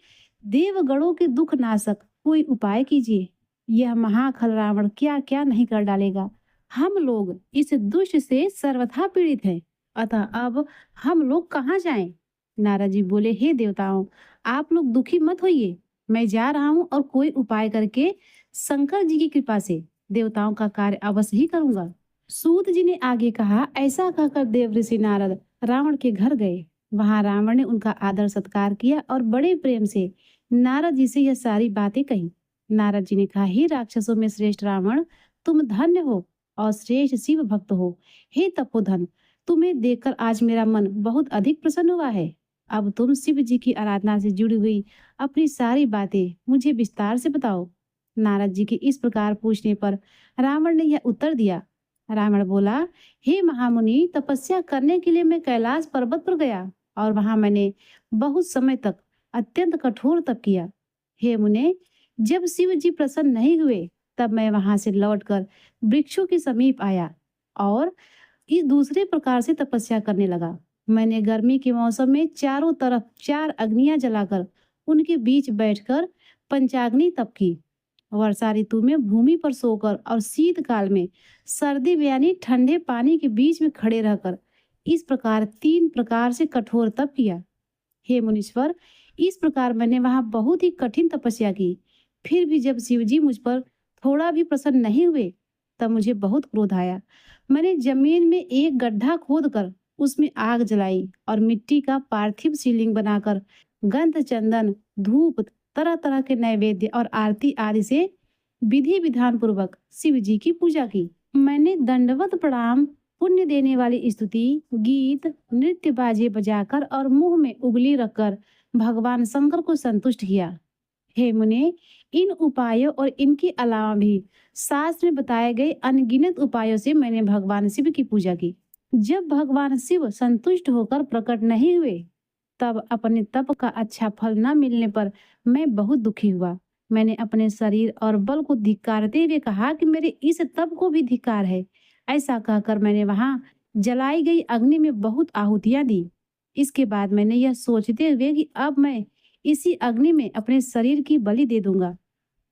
देवगणों के दुख नाशक कोई उपाय कीजिए। यह महाखल रावण क्या क्या नहीं कर डालेगा। हम लोग इस दुष्ट से सर्वथा पीड़ित हैं। अतः अब हम लोग कहाँ जाएं? नारद जी बोले, हे देवताओं, आप लोग दुखी मत होइए। मैं जा रहा हूँ और कोई उपाय करके शंकर जी की कृपा से देवताओं का कार्य अवश्य ही करूंगा। सूत जी ने आगे कहा, ऐसा कहकर देव ऋषि नारद रावण के घर गए। वहां रावण ने उनका आदर सत्कार किया और बड़े प्रेम से नारद जी से यह सारी बातें कही। नारद जी ने कहा, हे राक्षसों में श्रेष्ठ रावण, तुम धन्य हो और श्रेष्ठ शिव भक्त हो। हे तपोधन, तुम्हें देखकर आज मेरा मन बहुत अधिक प्रसन्न हुआ है। अब तुम शिव जी की आराधना से जुड़ी हुई अपनी सारी बातें मुझे विस्तार से बताओ। नारद जी के इस प्रकार पूछने पर रावण ने यह उत्तर दिया। रावण बोला, हे महामुनि, तपस्या करने के लिए मैं कैलाश पर्वत पर गया और वहां मैंने बहुत समय तक अत्यंत कठोर तप किया। हे मुने, जब शिव जी प्रसन्न नहीं हुए तब मैं वहां से लौटकर वृक्षों के समीप आया और इस दूसरे प्रकार से तपस्या करने लगा। मैंने गर्मी के मौसम में चारों तरफ 4 अग्नियां जलाकर उनके बीच बैठकर पंचाग्नि तप की। वर्षा ऋतु में भूमि पर सोकर और शीतकाल में सर्दी में यानी ठंडे पानी के बीच में खड़े रहकर इस प्रकार 3 प्रकार से कठोर तप किया। हे मुनीश्वर, इस प्रकार मैंने वहां बहुत ही कठिन तपस्या की। फिर भी जब शिवजी मुझ पर थोड़ा भी प्रसन्न नहीं हुए तब मुझे बहुत क्रोध आया। मैंने जमीन में एक गड्ढा खोदकर उसमें आग जलाई और मिट्टी का पार्थिव शिवलिंग बनाकर गंध, चंदन, धूप, तरह तरह के नैवेद्य और आरती आदि से विधि विधान पूर्वक शिव जी की पूजा की। मैंने दंडवत प्रणाम, पुण्य देने वाली स्तुति, गीत, नृत्य बाजे बजाकर और मुंह में उंगली रखकर भगवान शंकर को संतुष्ट किया। हे मुने, इन उपायों और इनके अलावा भी शास्त्र में बताए गए अनगिनत उपायों से मैंने भगवान शिव की पूजा की। जब भगवान शिव संतुष्ट होकर प्रकट नहीं हुए तब अपने तप का अच्छा फल न मिलने पर मैं बहुत दुखी हुआ। मैंने अपने शरीर और बल को धिक्कारते हुए कहा कि मेरे इस तप को भी धिक्कार है। ऐसा कहकर मैंने वहां जलाई गई अग्नि में बहुत आहुतियां दी। इसके बाद मैंने यह सोचते हुए कि अब मैं इसी अग्नि में अपने शरीर की बलि दे दूंगा,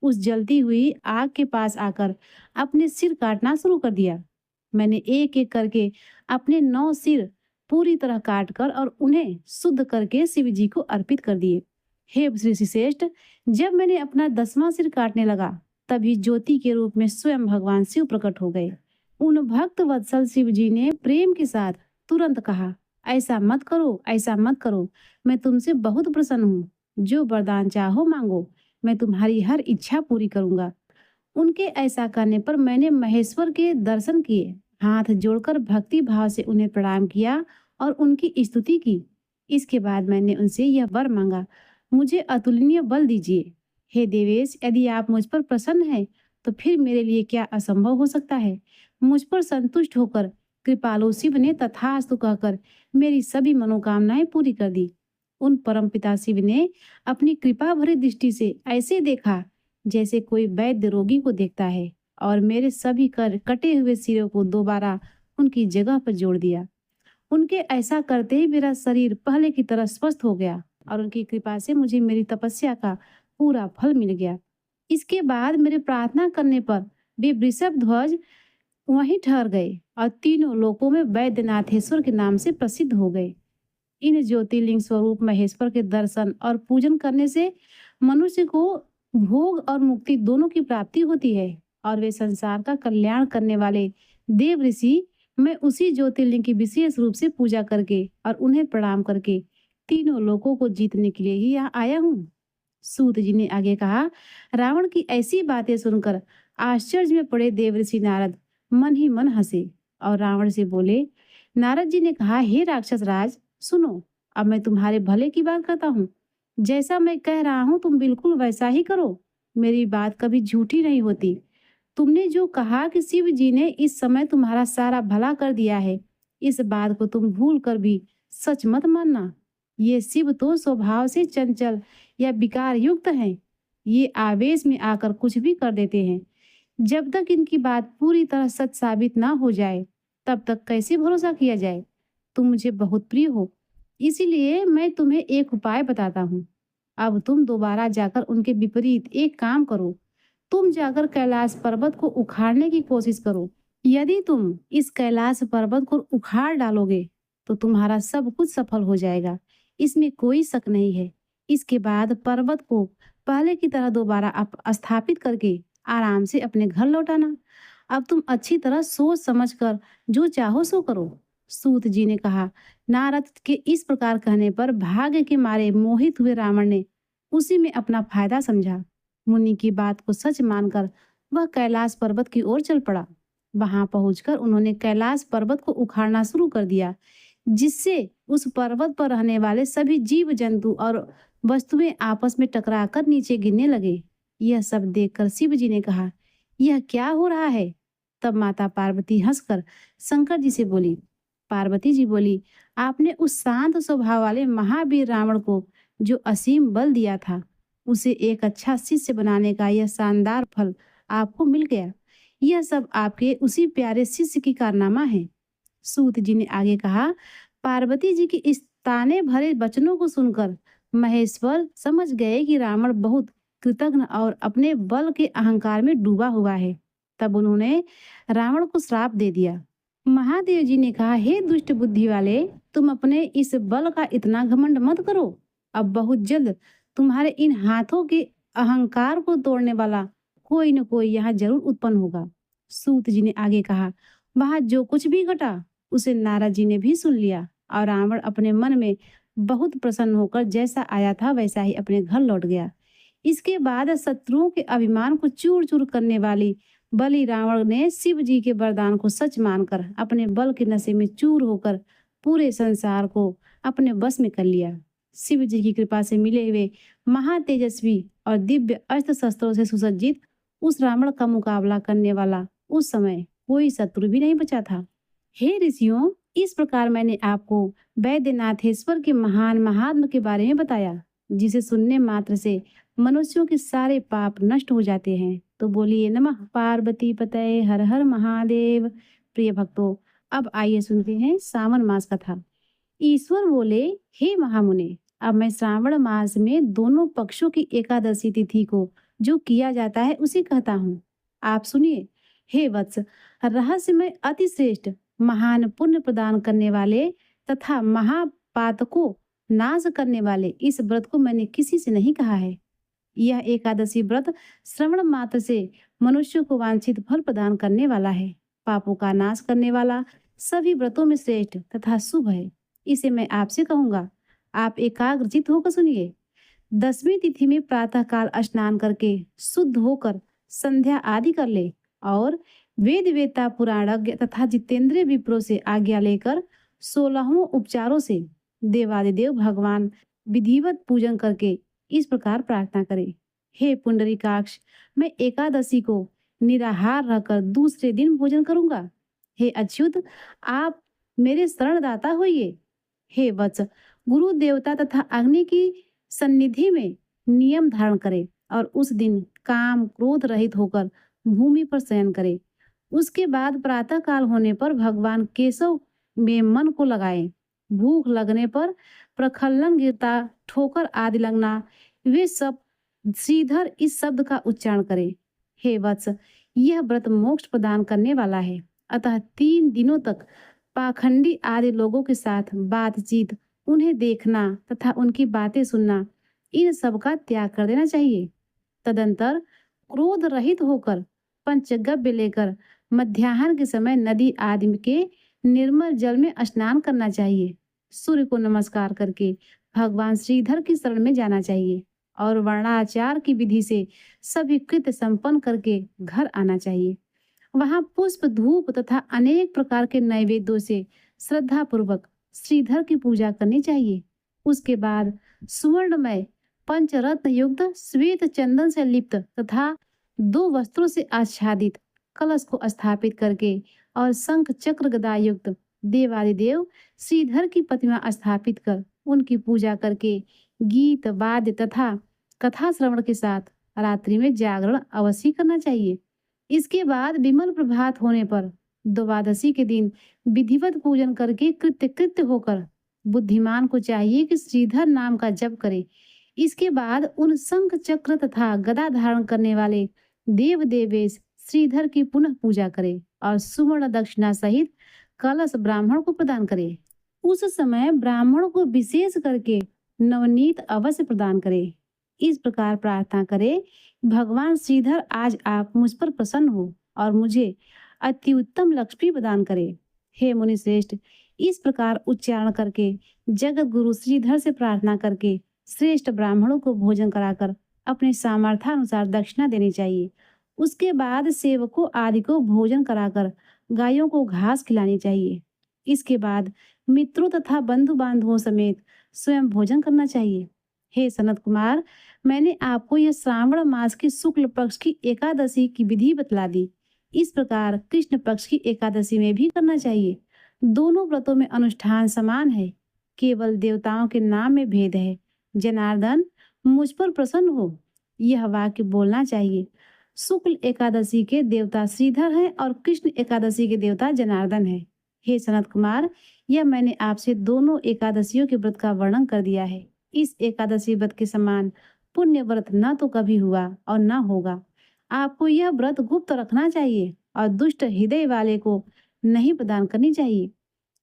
उस जलती हुई आग के पास आकर अपने सिर काटना शुरू कर दिया। मैंने एक एक करके अपने 9 सिर पूरी तरह काट कर और उन्हें शुद्ध करके शिव जी को अर्पित कर दिए। हे ऋषिश्रेष्ठ, जब मैंने अपना 10वां सिर काटने लगा तभी ज्योति के रूप में स्वयं भगवान शिव प्रकट हो गए। उन भक्त वत्सल शिव जी ने प्रेम के साथ तुरंत कहा, ऐसा मत करो, ऐसा मत करो, मैं तुमसे बहुत प्रसन्न हूँ। जो वरदान चाहो मांगो, मैं तुम्हारी हर इच्छा पूरी करूंगा। उनके ऐसा करने पर मैंने महेश्वर के दर्शन किए, हाथ जोड़कर भक्ति भाव से उन्हें प्रणाम किया और उनकी स्तुति की। इसके बाद मैंने उनसे यह वर मांगा, मुझे अतुलनीय बल दीजिए। हे देवेश, यदि आप मुझ पर प्रसन्न हैं तो फिर मेरे लिए क्या असंभव हो सकता है। मुझ पर संतुष्ट होकर कृपालु शिव ने तथास्तु कहकर मेरी सभी मनोकामनाएं पूरी कर दी। उन परमपिता शिव ने अपनी कृपा भरी दृष्टि से ऐसे देखा जैसे कोई वैद्य रोगी को देखता है और मेरे सभी कर कटे हुए सिरों को दोबारा उनकी जगह पर जोड़ दिया। उनके ऐसा करते ही मेरा शरीर पहले की तरह स्वस्थ हो गया और उनकी कृपा से मुझे मेरी तपस्या का पूरा फल मिल गया। इसके बाद मेरे प्रार्थना करने पर वे वृषभ ध्वज वहीं ठहर गए और तीनों लोकों में वैद्यनाथेश्वर के नाम से प्रसिद्ध हो गए। इन ज्योतिर्लिंग स्वरूप महेश्वर के दर्शन और पूजन करने से मनुष्य को भोग और मुक्ति दोनों की प्राप्ति होती है और वे संसार का कल्याण करने वाले देव ऋषि, मैं उसी ज्योतिर्लिंग की विशेष रूप से पूजा करके और उन्हें प्रणाम करके तीनों लोकों को जीतने के लिए ही यहाँ आया हूँ। सूत जी ने आगे कहा, रावण की ऐसी बातें सुनकर आश्चर्य में पड़े देव ऋषि नारद मन ही मन हंसे और रावण से बोले। नारद जी ने कहा, हे राक्षस राज, सुनो, अब मैं तुम्हारे भले की बात करता हूँ। जैसा मैं कह रहा हूँ तुम बिल्कुल वैसा ही करो। मेरी बात कभी झूठी नहीं होती। तुमने जो कहा कि शिव जी ने इस समय तुम्हारा सारा भला कर दिया है, इस बात को तुम भूल कर भी सच मत मानना। ये शिव तो स्वभाव से चंचल या विकार युक्त हैं। ये आवेश में आकर कुछ भी कर देते हैं। जब तक इनकी बात पूरी तरह सच साबित ना हो जाए, तब तक कैसे भरोसा किया जाए? तुम मुझे बहुत प्रिय हो, इसीलिए मैं तुम्हें एक उपाय बताता हूँ। अब तुम दोबारा जाकर उनके विपरीत एक काम करो। तुम जाकर कैलाश पर्वत को उखाड़ने की कोशिश करो। यदि तुम इस कैलाश पर्वत को उखाड़ डालोगे, तो तुम्हारा सब कुछ सफल हो जाएगा। इसमें कोई शक नहीं है। इसके बाद पर्वत को पहले की तरह दोबारा स्थापित करके आराम से अपने घर लौटाना। अब तुम अच्छी तरह सोच समझकर जो चाहो सो करो। सूत जी ने कहा। नारद के इस प्रकार कहने पर भाग्य के मारे मोहित हुए रावण ने उसी में अपना फायदा समझा। मुनि की बात को सच मानकर वह कैलाश पर्वत की ओर चल पड़ा। वहां पहुंचकर उन्होंने कैलाश पर्वत को उखाड़ना शुरू कर दिया, जिससे उस पर्वत पर रहने वाले सभी जीव जंतु और वस्तुएं आपस में टकराकर नीचे गिरने लगे। यह सब देखकर शिव जी ने कहा, यह क्या हो रहा है? तब माता पार्वती हंसकर शंकर जी से बोली। पार्वती जी बोली, आपने उस शांत स्वभाव वाले महावीर रावण को जो असीम बल दिया था, उसे एक अच्छा शिष्य बनाने का यह शानदार फल आपको मिल गया। यह सब आपके उसी प्यारे शिष्य की कारनामा है। सूत जी ने आगे कहा, पार्वती जी की इस ताने भरे वचनों को सुनकर महेश्वर समझ गए कि रावण बहुत कृतघ्न और अपने बल के अहंकार में डूबा हुआ है। तब उन्होंने रावण को श्राप दे दिया। महादेव जी ने कहा, हे दुष्ट बुद्धि वाले, तुम अपने इस बल का इतना घमंड मत करो। अब बहुत जल्द तुम्हारे इन हाथों के अहंकार को तोड़ने वाला कोई न कोई यहाँ जरूर उत्पन्न होगा। सूत जी ने आगे कहा, वहां जो कुछ भी घटा उसे नारद जी ने भी सुन लिया और रावण अपने मन में बहुत प्रसन्न होकर जैसा आया था वैसा ही अपने घर लौट गया। इसके बाद शत्रुओं के अभिमान को चूर चूर करने वाली बलि रावण ने शिव जी के वरदान को सच मानकर अपने बल के नशे में चूर होकर पूरे संसार को अपने बस में कर लिया। शिव जी की कृपा से मिले हुए महातेजस्वी और दिव्य अस्त्र शस्त्रों से सुसज्जित उस रावण का मुकाबला करने वाला उस समय कोई शत्रु भी नहीं बचा था। हे ऋषियों, इस प्रकार मैंने आपको वैद्यनाथेश्वर के महान महात्म के बारे में बताया, जिसे सुनने मात्र से मनुष्यों के सारे पाप नष्ट हो जाते हैं। तो बोलिए नमः पार्वती पतये हर हर महादेव। प्रिय भक्तों, अब आइए सुनते हैं सावन मास कथा। ईश्वर बोले, हे महामुने, अब मैं श्रावण मास में दोनों पक्षों की एकादशी तिथि को जो किया जाता है उसे कहता हूँ। आप सुनिए। हे वत्स, रहस्यमय अति श्रेष्ठ महान पुण्य प्रदान करने वाले तथा महापातकों नाश करने वाले इस व्रत को मैंने किसी से नहीं कहा है। यह एकादशी व्रत श्रवण मात्र से मनुष्य को वांछित फल प्रदान करने वाला है, पापों का नाश करने वाला, सभी व्रतों में श्रेष्ठ तथा शुभ है। इसे मैं आपसे कहूंगा, आप एकाग्रचित होकर सुनिए। 10वीं तिथि में प्रातः काल स्नान करके शुद्ध होकर संध्या आदि कर ले और वेद वेता पुराणज्ञ तथा जितेंद्रिय विप्रों से आज्ञा लेकर 16वें उपचारों से देवादिदेव भगवान विधिवत पूजन करके इस प्रकार प्रार्थना करें। हे पुंडरीकाक्ष, मैं एकादशी को निराहार रहकर दूसरे दिन भोजन करूंगा। हे अच्युत, आप मेरे शरणदाता होइए। हे वत्स, गुरु देवता तथा अग्नि की सन्निधि में नियम धारण करे और उस दिन काम क्रोध रहित होकर भूमि पर शयन करे। उसके बाद प्रातः काल होने पर भगवान केशव में मन को लगाए। भूख लगने पर प्रखलन गिरता, ठोकर आदि लगना, वे सब श्रीधर इस शब्द का उच्चारण करे। हे वत्स, यह व्रत मोक्ष प्रदान करने वाला है, अतः 3 दिनों तक पाखंडी आदि लोगों के साथ बातचीत, उन्हें देखना तथा उनकी बातें सुनना, इन सब का त्याग कर देना चाहिए। तदंतर क्रोध रहित होकर पंचगव्य लेकर मध्याह्न के समय नदी आदि के निर्मल जल में स्नान करना चाहिए। सूर्य को नमस्कार करके भगवान श्रीधर की शरण में जाना चाहिए और वर्णाचार की विधि से सभी कृत्य संपन्न करके घर आना चाहिए। वहां पुष्प, धूप तथा अनेक प्रकार के नैवेद्यों से श्रद्धा पूर्वक श्रीधर की पूजा करनी चाहिए। उसके बाद सुवर्णमय पंचरत्न युक्त श्वेत चंदन से लिप्त तथा 2 वस्त्रों से आच्छादित कलश को स्थापित करके और शंख चक्र गदा युक्त देवादिदेव श्रीधर की प्रतिमा स्थापित कर उनकी पूजा करके गीत वाद्य तथा कथा श्रवण के साथ रात्रि में जागरण अवश्य करना चाहिए। इसके बाद विमल प्रभात होने पर द्वादशी के दिन विधिवत पूजन करके कृत्य कृत्य होकर बुद्धिमान को चाहिए कि श्रीधर नाम का जप करे। इसके बाद उन शंख चक्र तथा गदा धारण करने वाले देव देवेश श्रीधर की पुनः पूजा करे और सुवर्ण दक्षिणा सहित कलश ब्राह्मण को प्रदान करे। उस समय ब्राह्मण को विशेष करके नवनीत अवश्य प्रदान करे। इस प्रकार प्रार्थना करे, भगवान श्रीधर आज आप मुझ पर प्रसन्न हो और मुझे अति उत्तम लक्ष्मी प्रदान करे। हे मुनि श्रेष्ठ, इस प्रकार उच्चारण करके जगत गुरु श्रीधर से प्रार्थना करके श्रेष्ठ ब्राह्मणों को भोजन कराकर अपने सामर्थ्यानुसार दक्षिणा देनी चाहिए। उसके बाद सेवकों आदि को भोजन कराकर गायों को घास खिलानी चाहिए। इसके बाद मित्रों तथा बंधु बांधवों समेत स्वयं भोजन करना चाहिए। हे सनत कुमार, मैंने आपको यह श्रावण मास की शुक्ल पक्ष की एकादशी की विधि बतला दी। इस प्रकार कृष्ण पक्ष की एकादशी में भी करना चाहिए। दोनों व्रतों में अनुष्ठान समान है, केवल देवताओं के नाम में भेद है। जनार्दन, मुझ पर प्रसन्न हो, यह वाक्य बोलना चाहिए। शुक्ल एकादशी के देवता श्रीधर हैं और कृष्ण एकादशी के देवता जनार्दन है। हे सनत कुमार, यह मैंने आपसे दोनों एकादशियों के व्रत का वर्णन कर दिया है। इस एकादशी व्रत के समान पुण्य व्रत न तो कभी हुआ और न होगा। आपको यह व्रत गुप्त रखना चाहिए और दुष्ट हृदय वाले को नहीं प्रदान करनी चाहिए।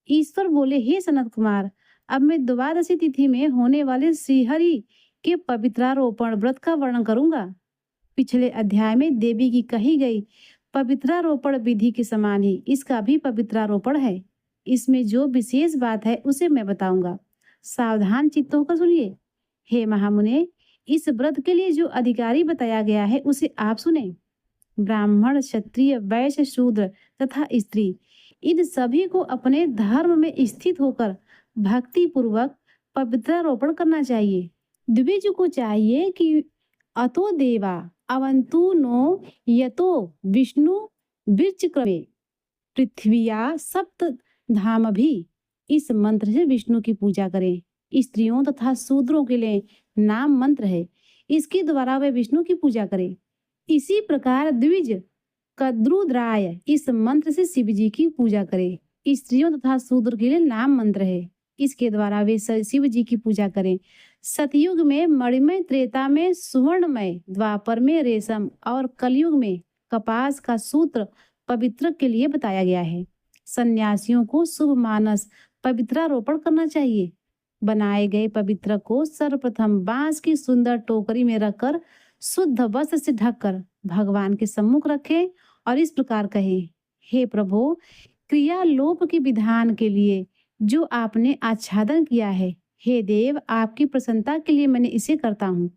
ईश्वर बोले, हे सनत कुमार, अब मैं द्वादशी तिथि में होने वाले श्रीहरि के पवित्रारोपण व्रत का वर्णन करूंगा। पिछले अध्याय में देवी की कही गई पवित्रारोपण विधि के समान ही इसका भी पवित्रारोपण है। इसमें जो विशेष बात है उसे मैं बताऊंगा। सावधान चित्त होकर सुनिए। हे महामुने, इस व्रत के लिए जो अधिकारी बताया गया है उसे आप सुने। ब्राह्मण, क्षत्रिय, वैश्य, शूद्र तथा स्त्री, इन सभी को अपने धर्म में स्थित होकर भक्ति पूर्वक पवित्रारोपण करना चाहिए। द्विज को चाहिए कि अतो देवा अवंतु नो यतो विष्णु विरचक्रमे पृथ्विया सप्त धाम भी, इस मंत्र से विष्णु की पूजा करें। स्त्रियों तथा शूद्रों के लिए नाम मंत्र है, इसके द्वारा वे विष्णु की पूजा करें। इसी प्रकार द्विज कद्रुद्राय, इस मंत्र से शिव जी की पूजा करें। स्त्रियों तथा शूद्र के लिए नाम मंत्र है, इसके द्वारा वे शिव जी की पूजा करें। सतयुग में मणिमय, त्रेता में सुवर्णमय, द्वापर में रेशम और कलयुग में कपास का सूत्र पवित्र के लिए बताया गया है। सन्यासियों को शुभ मानस पवित्रारोपण करना चाहिए। बनाए गए पवित्र को सर्वप्रथम बांस की सुंदर टोकरी में रखकर शुद्ध वस्त्र से ढककर भगवान के सम्मुख रखें और इस प्रकार कहें, हे प्रभु, क्रियालोप के विधान के लिए जो आपने आच्छादन किया है, हे देव, आपकी प्रसन्नता के लिए मैंने इसे करता हूँ।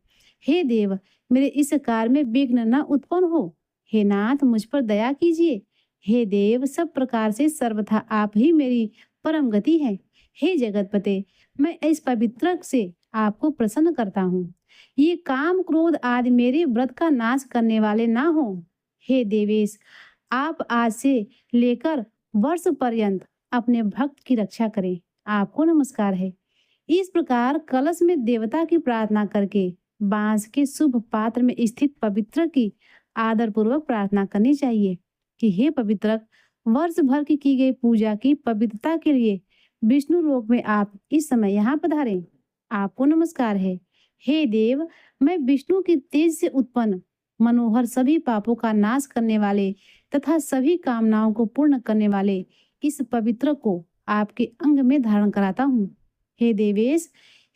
हे देव, मेरे इस कार्य में विघ्न न उत्पन्न हो। हे नाथ, मुझ पर दया कीजिए। हे देव, सब प्रकार से सर्वथा आप ही मेरी परम गति है। हे जगतपते, मैं इस पवित्र से आपको प्रसन्न करता हूँ। ये काम क्रोध आदि मेरे व्रत का नाश करने वाले ना हो। हे देवेश, आप आज से लेकर वर्ष पर्यंत अपने भक्त की रक्षा करें। आपको नमस्कार है। इस प्रकार कलश में देवता की प्रार्थना करके बांस के शुभ पात्र में स्थित पवित्र की आदर पूर्वक प्रार्थना करनी चाहिए कि हे पवित्र, वर्ष भर की गई पूजा की पवित्रता के लिए विष्णु लोक में आप इस समय यहाँ पधारें। आपको नमस्कार है। हे देव, मैं विष्णु की तेज से उत्पन्न मनोहर सभी पापों का नाश करने वाले तथा सभी कामनाओं को पूर्ण करने वाले इस पवित्र को आपके अंग में धारण कराता हूँ। हे देवेश,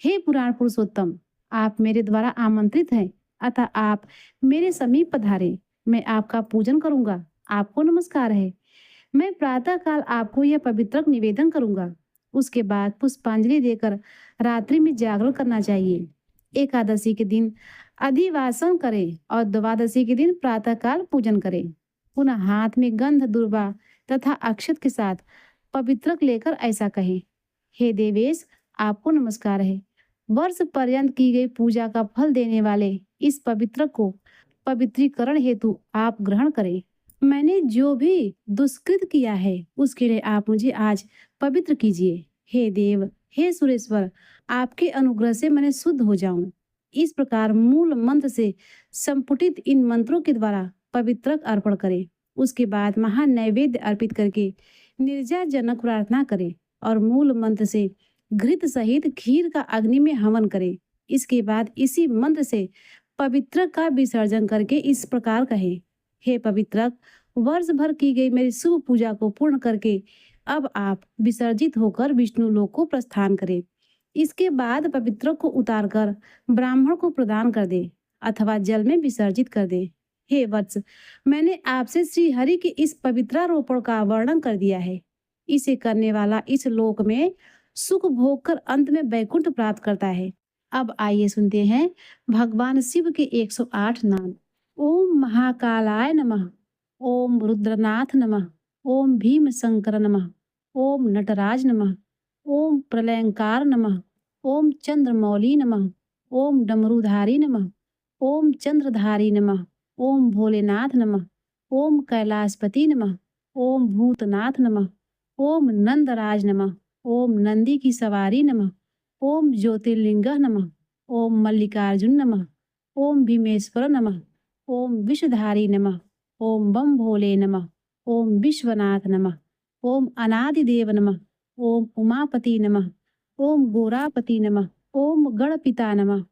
हे पुराण पुरुषोत्तम, आप मेरे द्वारा आमंत्रित हैं, अतः आप मेरे समीप पधारें। मैं आपका पूजन करूंगा। आपको नमस्कार है। मैं प्रातः काल आपको यह पवित्र निवेदन करूंगा। उसके बाद पुष्पांजलि देकर रात्रि में जागरण करना चाहिए। एकादशी के दिन अधिवासन करें और द्वादशी के दिन प्रातः काल पूजन करें। पुनः हाथ में गंध दुर्वा तथा अक्षत के साथ पवित्रक लेकर ऐसा कहें, हे देवेश, आपको नमस्कार है। वर्ष पर्यंत की गई पूजा का फल देने वाले इस पवित्र को पवित्रीकरण हेतु आप ग्रहण करें। मैंने जो भी दुष्कृत किया है उसके लिए आप मुझे आज पवित्र कीजिए। हे देव, हे सुरेश्वर, आपके अनुग्रह से मैं शुद्ध हो जाऊं। इस प्रकार मूल मंत्र से संपुटित इन मंत्रों के द्वारा पवित्रक अर्पण करें। उसके बाद महान नैवेद्य अर्पित करके निर्जनक प्रार्थना करें और मूल मंत्र से घृत सहित खीर का अग्नि में हवन करें। इसके बाद इसी मंत्र से पवित्रक का विसर्जन करके इस प्रकार कहें, हे पवित्रक, वर्ष भर की गई मेरी शुभ पूजा को पूर्ण करके अब आप विसर्जित होकर विष्णु लोक को प्रस्थान करें। इसके बाद पवित्रक को उतारकर ब्राह्मण को प्रदान कर दे अथवा जल में विसर्जित कर दे। हे वत्स, मैंने आपसे श्री हरि के इस पवित्रारोपण का वर्णन कर दिया है। इसे करने वाला इस लोक में सुख भोग कर अंत में वैकुंठ प्राप्त करता है। अब आइए सुनते हैं भगवान शिव के 108 नाम। ओम महाकालाय नमः, ओम रुद्रनाथ नमः, ओम भीम शंकर नमः, ओम नटराज नमः, ओम प्रलयंकार नमः, ओम चंद्रमौली नमः, ओम डमरूधारी नमः, ओम चंद्रधारी नमः, ओम भोलेनाथ नमः, ओम कैलाशपति नमः, ओम भूतनाथ नमः, ओम नंदराज नमः, ओम नंदी की सवारी नमः, ओम ज्योतिर्लिंग नमः, ओम मल्लिकार्जुन नमः, ओम भीमेश्वर नमः, ओम विषधारी नमः, ओम बम भोले नमः, ओम विश्वनाथ नमः, ओम अनादिदेव नमः, ओम उमापति नमः, ओम गोरापति नमः, ओम गणपिता नमः,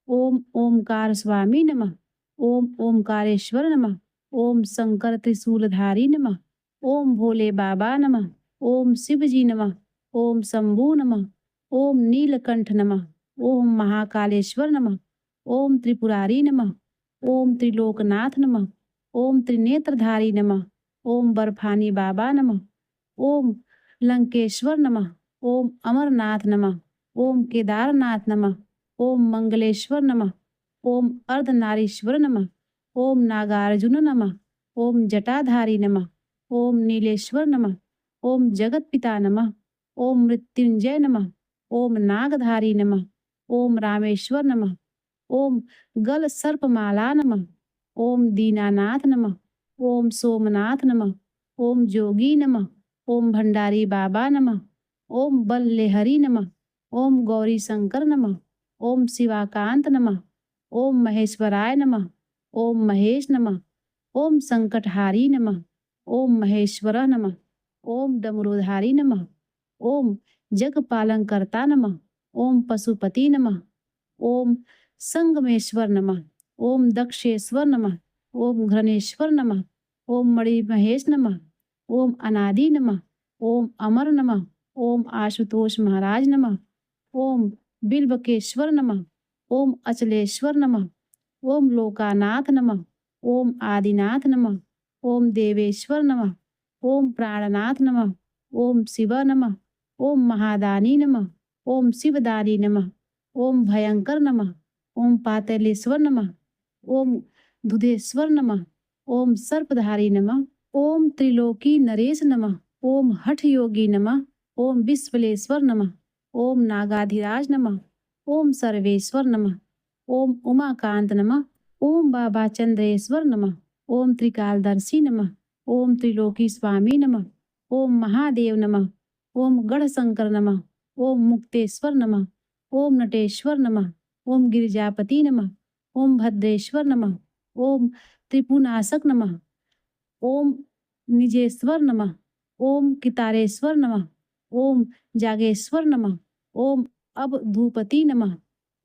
ओम ओमकार स्वामी नमः, ओम ओमकारेश्वर नमः, ओम शंकर त्रिशूलधारी नमः, ओम भोले बाबा नमः, ओम शिवजी नमः, ओम शंभु नमः, ओम नीलकंठ नमः, ओम महाकालेश्वर नमः, ओम त्रिपुरारी नमः, ओम त्रिलोकनाथ नमः, ओम त्रिनेत्रधारी नमः, ओम बर्फानी बाबा नमः, ओम लंकेश्वर नमः, ओम अमरनाथ नमः, ओम केदारनाथ नमः, ओम मंगलेश्वर नमः, ओम अर्धनारीश्वर नमः, ओम नागार्जुन नमः, ओम जटाधारी नमः, ओम नीलेश्वर नमः, ओम जगतपिता नमः, ओम मृत्युंजय नमः, ओम नागधारी नमः, ओम रामेश्वर नमः, ओम गल सर्पमाला नमः, ओम दीनानाथ नमः, ओम सोमनाथ नमः, ओम जोगी नमः, ओम भंडारी बाबा नमः, ओम बल्लेहरी नमः, ओम गौरी शंकर नमः, ओम शिवाकांत नमः, ओम महेश्वराय नमः, ओम महेश नमः, ओम संकटहारी नमः, ओम महेश्वर नमः, ओम डमरूधारी नमः, ओम जगपालनकर्ता नमः, ओम पशुपति नमः, ओम संगमेश्वर नमः, ओम दक्षेश्वर नमः, ओम घृणेश्वर नमः, ओम मणिमहेश नमः, ओम अनादि नमः, ओम अमर नमः, ओम आशुतोष महाराज नमः, ओम बिल्वकेश्वर नमः, ओम अचलेश्वर नमः, ओम लोकानाथ नमः, ओम आदिनाथ नमः, ओम देवेश्वर नमः, ओम प्राणनाथ नमः, ओम शिव नमः, ओम महादानी नमः, ओम शिवदानी नमः, ओम भयंकर नमः, ओम पातालेश्वर नमः, ओम धुधेश्वर नमः, ओम सर्पधारी नमः, ओम त्रिलोकी नरेश नमः, ओम हठ योगी नमः, ओम विश्वलेश्वर नमः, ओम नागाधिराज नमः, ओम सर्वेश्वर नमः, ओम उमाकांत नमः, ओम बाबा चंद्रेश्वर नमः, ओम त्रिकालदर्शी नमः, ओम त्रिलोकी स्वामी नमः, ओम महादेव नमः, ओम गढ़शंकर नमः, ओम मुक्तेश्वर नमः, ओम नटेश्वर नमः, ओम गिरिजापति नमः, ओम भद्रेश्वर नमः, ओम त्रिपुनाशक नमः, ओम निजेश्वर नमः, ओम कितारेश्वर नमः, ओम जागेश्वर नमः, ओम अवधूपति नमः,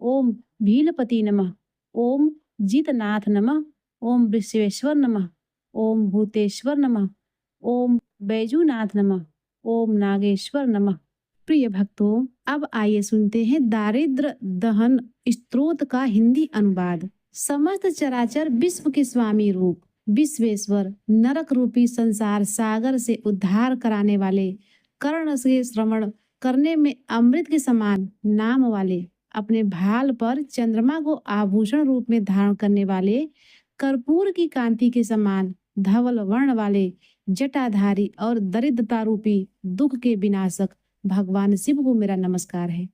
ओम भीलपति नमः, ओम जीतनाथ नमः, ओम विश्वेश्वर नमः, ओम भूतेश्वर नमः, ओम बैजूनाथ नमः, ओम नागेश्वर नमः। प्रिय भक्तों, अब आइए सुनते हैं दारिद्र दहन स्तोत्र का हिंदी अनुवाद। समस्त चराचर विश्व के स्वामी रूप विश्वेश्वर, नरक रूपी संसार सागर से उद्धार कराने वाले, कर्ण से श्रवण करने में अमृत के समान नाम वाले, अपने भाल पर चंद्रमा को आभूषण रूप में धारण करने वाले, कर्पूर की कांति के समान धवल वर्ण वाले, जटाधारी और दरिद्रता रूपी दुख के विनाशक भगवान शिव को मेरा नमस्कार है।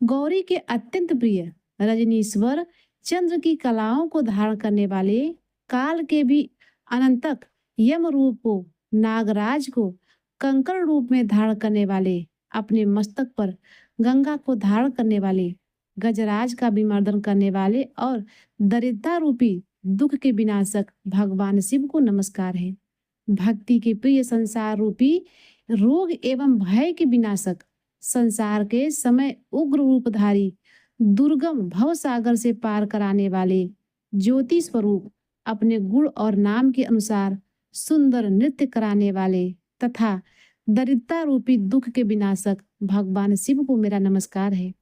गौरी के अत्यंत प्रिय रजनीश्वर चंद्र की कलाओं को धारण करने वाले, काल के भी अनंतक यम रूप को, नागराज को कंकड़ रूप में धारण करने वाले, अपने मस्तक पर गंगा को धारण करने वाले, गजराज का विमर्दन करने वाले और दरिद्रता रूपी दुख के विनाशक भगवान शिव को नमस्कार है। भक्ति के प्रिय संसार रूपी रोग एवं भय के विनाशक, संसार के समय उग्र रूपधारी, दुर्गम भव सागर से पार कराने वाले, ज्योति स्वरूप, अपने गुण और नाम के अनुसार सुंदर नृत्य कराने वाले तथा दरिद्रता रूपी दुख के विनाशक भगवान शिव को मेरा नमस्कार है।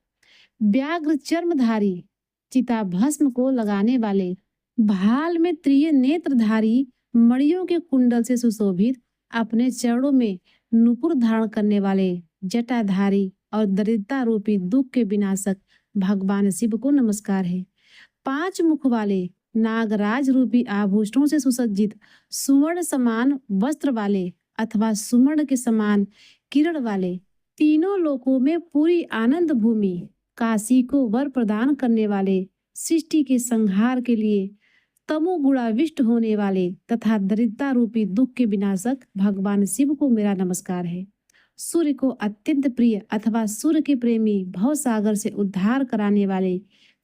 व्याघ्र चर्मधारी, चिता भस्म को लगाने वाले, भाल में त्रिय नेत्रधारी, मणियों के कुंडल से सुशोभित, अपने चरणों में नुपुर धारण करने वाले, जटाधारी और दरिद्रता रूपी दुख के विनाशक भगवान शिव को नमस्कार है। 5 मुख वाले, नागराज रूपी आभूषणों से सुसज्जित, सुवर्ण समान वस्त्र वाले अथवा सुवर्ण के समान किरण वाले, तीनों लोकों में पूरी आनंद भूमि काशी को वर प्रदान करने वाले, सृष्टि के संहार के लिए तमोगुणाविष्ट होने वाले तथा दरिद्रता रूपी दुख के विनाशक भगवान शिव को मेरा नमस्कार है। सूर्य को अत्यंत प्रिय अथवा सूर्य के प्रेमी भव सागर से उद्धार कराने वाले,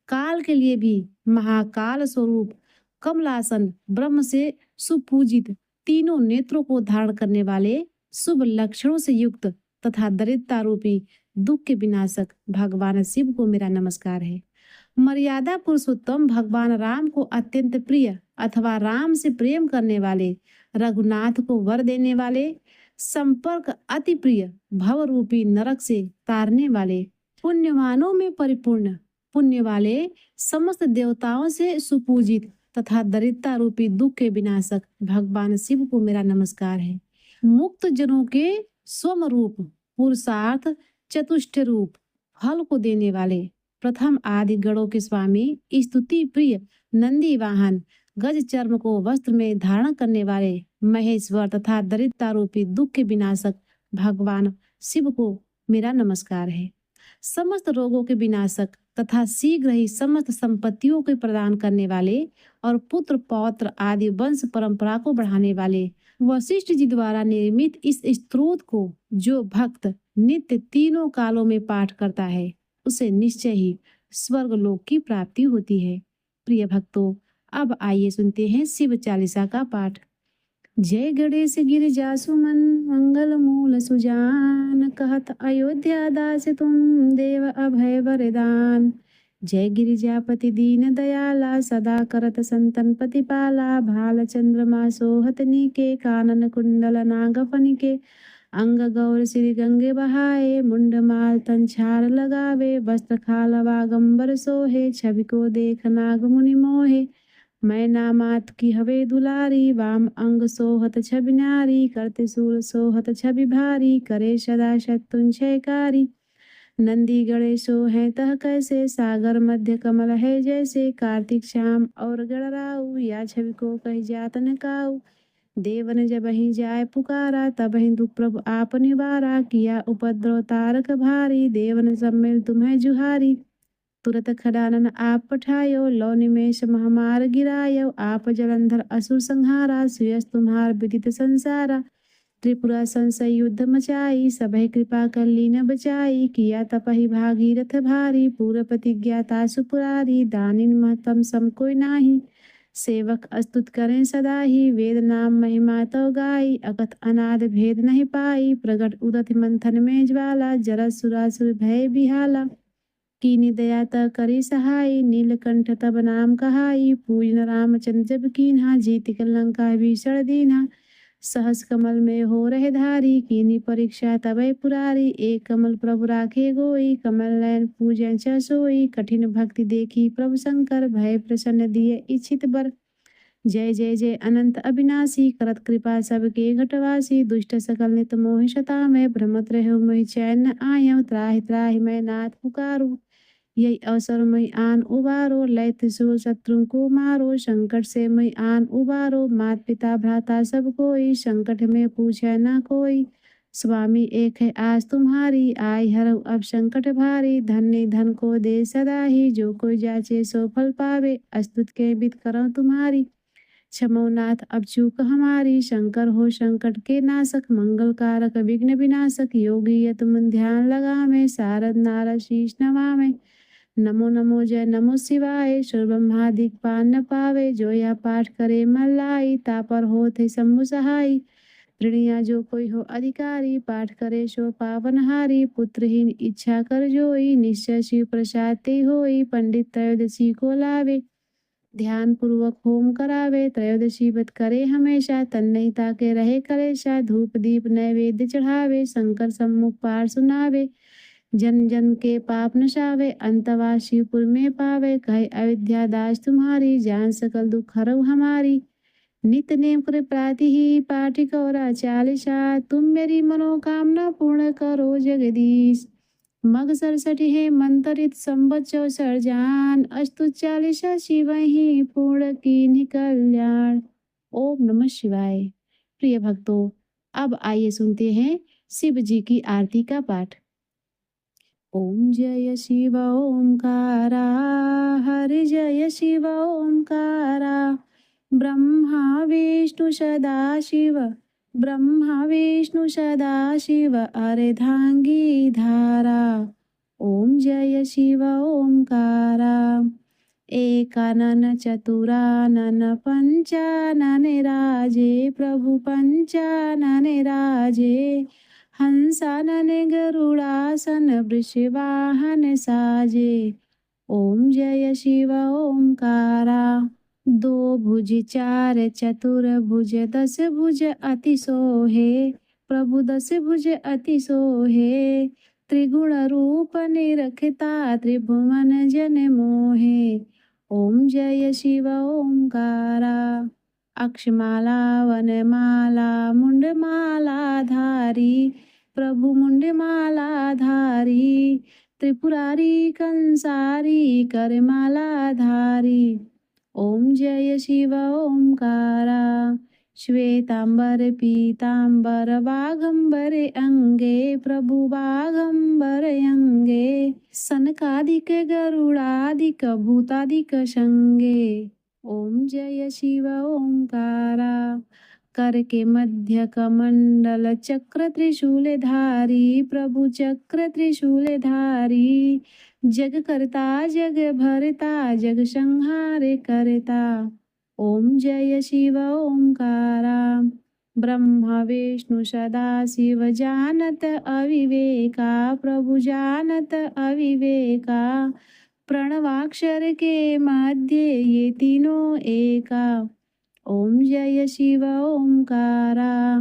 काल के लिए भी महाकाल स्वरूप, कमलासन ब्रह्म से सुपूजित, तीनों नेत्रों को धारण करने वाले, शुभ लक्षणों से युक्त तथा दरिद्रता रूपी दुख के विनाशक भगवान शिव को मेरा नमस्कार है। मर्यादा पुरुषोत्तम भगवान राम को अत्यंत प्रिय अथवा राम से प्रेम करने वाले, रघुनाथ को वर देने वाले, संपर्क अति प्रिय भव रूपी नरक से तारने वाले, पुण्यवानों में परिपूर्ण, पुण्य वाले, समस्त देवताओं से सुपूजित तथा दरिद्रता रूपी दुख के विनाशक भगवान शिव को मेरा नमस्कार है। मुक्त जनों के स्वरूप, पुरुषार्थ चतुष्ट रूप, फल को देने वाले, प्रथम आदि गणों के स्वामी, स्तुति प्रिय, नंदी वाहन, गज चर्म को वस्त्र में धारण करने वाले, महेश्वर तथा दरिद्रता रूपी दुख के विनाशक भगवान शिव को मेरा नमस्कार है। समस्त रोगों के विनाशक तथा शीघ्र ही समस्त संपत्तियों के प्रदान करने वाले और पुत्र पौत्र आदि वंश परंपरा को बढ़ाने वाले, वशिष्ठ जी द्वारा निर्मित इस स्तोत्र को जो भक्त नित्य तीनों कालों में पाठ करता है, उसे निश्चय ही स्वर्ग लोक की प्राप्ति होती है। प्रिय भक्तों, अब आइए सुनते हैं शिव चालीसा का पाठ। जय गणेश गिरिजा सुमन मंगल मूल सुजान, कहत अयोध्या दास तुम देव अभय वरदान। जय गिरिजापति दीन दयाला, सदा करत संतन प्रतिपाला, भाल चंद्रमा सोहत नीके, कानन कुंडल नाग फनिके, अंग गौर श्री गंगे बहाए, मुंड माल तन छार लगावे, वस्त्र खाल वागंबर सोहे, छवि को देख नाग मुनि मोहे। मैं नामात की हवे दुलारी, वाम अंग सोहत छवि नारी, करते सूर सोहत छवि भारी, करे सदा शत्रुंजयकारी। नंदी गणेशो है तह कैसे, सागर मध्य कमल है जैसे, कार्तिक श्याम और गणराऊ, या छवि को कही जातन काऊ। देवन जब ही जाय पुकारा, तब ही दुख प्रभु आप निवारा, किया उपद्रव तारक भारी, देवन सब मिल तुम्हें जुहारी। तुरत खडानन आप पठायो, लौ निमेष महामार गिरायो, आप जलंधर असुर संहारा, सुयस तुम्हार विदित संसारा। त्रिपुरा संशय युद्ध मचाई, सभय कृपा कर लीन बचाई, किया तपहि भागीरथ भारी, पूर्व प्रतिज्ञाता सुपुरारी, दानिन महतम सम कोई नाही, सेवक अस्तुत करें सदा ही, वेद नाम महिमा तो गाई, अकथ अनाद भेद नहीं पाई, प्रगट उदत मंथन में ज्वाला, जरत सुरासुर भय बिहाला। कीनी दया त करी सहाय, नीलकंठ तब नाम कहाई, पूजन रामचंद्र जब कीन्हा, जीत लंका भीषण दीन्हा। सहस कमल में हो रहे धारी, कीनी परीक्षा तबै पुरारी, एक कमल प्रभु राखे गोई, कमल नयन पूजन च सोई, कठिन भक्ति देखी प्रभु शंकर, भय प्रसन्न दिए इच्छित बर। जय जय जय अनंत अविनाशी, करत कृपा सबके घटवासी, दुष्ट सकल नित मोह शता में, भ्रमत रहो मोहि चैन न आयऊ, त्राहि त्राहि मैं नाथ पुकारू। यही अवसर में आन उबारो, लय त्रिशूल शत्रु को मारो, संकट से मैं आन उबारो, मात पिता भ्राता सब कोई, संकट में पूछे ना कोई। स्वामी एक है आज तुम्हारी, आई हरऊ अब संकट भारी। धन्य धन को दे सदा ही, जो कोई जाचे सो फल पावे। अस्तुत के बिद करो तुम्हारी, क्षमोनाथ अब चूक हमारी। शंकर हो संकट के नाशक, मंगल कारक विघ्न विनाशक। योगी ये तुम ध्यान लगावे, सारद नारद शीश नवावे। नमो नमो जय नमो शिवाय, सुर ब्रह्मादिक पान न पावे। जो या पाठ करे मन लाई, तापर होते शंभु सहाय। ऋणिया जो कोई हो अधिकारी, पाठ करे सो पावनहारी। पुत्रहीन इच्छा कर जोई, निश्चय शिव प्रसाद ते होई। पंडित त्रयोदशी को लावे, ध्यान पूर्वक होम करावे। त्रयोदशी व्रत करे हमेशा, तन्मयता के रहे कलेशा। धूप दीप नैवेद्य चढ़ावे, शंकर सम्मुख पाठ सुनावे। जन जन के पाप नशावे, अंतवा शिवपुर में पावे। कहे अयोध्या दास तुम्हारी, जान सकल दुख हरऊ हमारी। नित नेम कर प्राति ही पाठ कौरा चालीसा, तुम मेरी मनोकामना पूर्ण करो जगदीश। मग 67 है मंत्रित, संवत 64 जान। अस्तु चालीसा शिव ही पूर्ण की कल्याण। ओम नमः शिवाय। प्रिय भक्तों, अब आइए सुनते हैं शिव जी की आरती का पाठ। ओम जय शिव ओंकारा, हरि जय शिव ओंकारा। ब्रह्मा विष्णु सदा शिव, ब्रह्मा विष्णु सदा शिव, अर्धांगी धारा। ओम जय शिव ओंकारा। एकानन चतुरानन पंचानन राजे, प्रभु पंचानन राजे। हंसानन गरुड़ासन, वृषवाहन साजे। ओम जय शिव ओंकारा। दो भुज चार चतुर्भुज, दस भुज अति सोहे। प्रभु दस भुज अति सोहे। त्रिगुण रूप निरखता, त्रिभुवन जन मोहे। ओम जय शिव ओंकारा। अक्षमाला वनमाला मुंडमाला धारी, प्रभु मुंडमाला धारी। त्रिपुरारी कंसारी, करमाला धारी। ओम जय शिव ओंकारा। श्वेतांबर पीतांबर बाघंबर अंगे, प्रभु बाघंबर अंगे। सनकादिक गरुड़ादिक भूतादिक संगे। ओम जय शिव ओंकारा। कर के मध्य कमंडल, चक्र त्रिशूल धारी। प्रभु चक्र त्रिशूल धारी। जग करता जग भरता, जग संहार करता। ओम जय शिव ओंकारा। ब्रह्मा विष्णु सदा शिव, जानत अविवेका। प्रभु जानत अविवेका। प्रणवाक्षर के मध्य, ये तीनों एका। ओम जय शिव ओंकारा।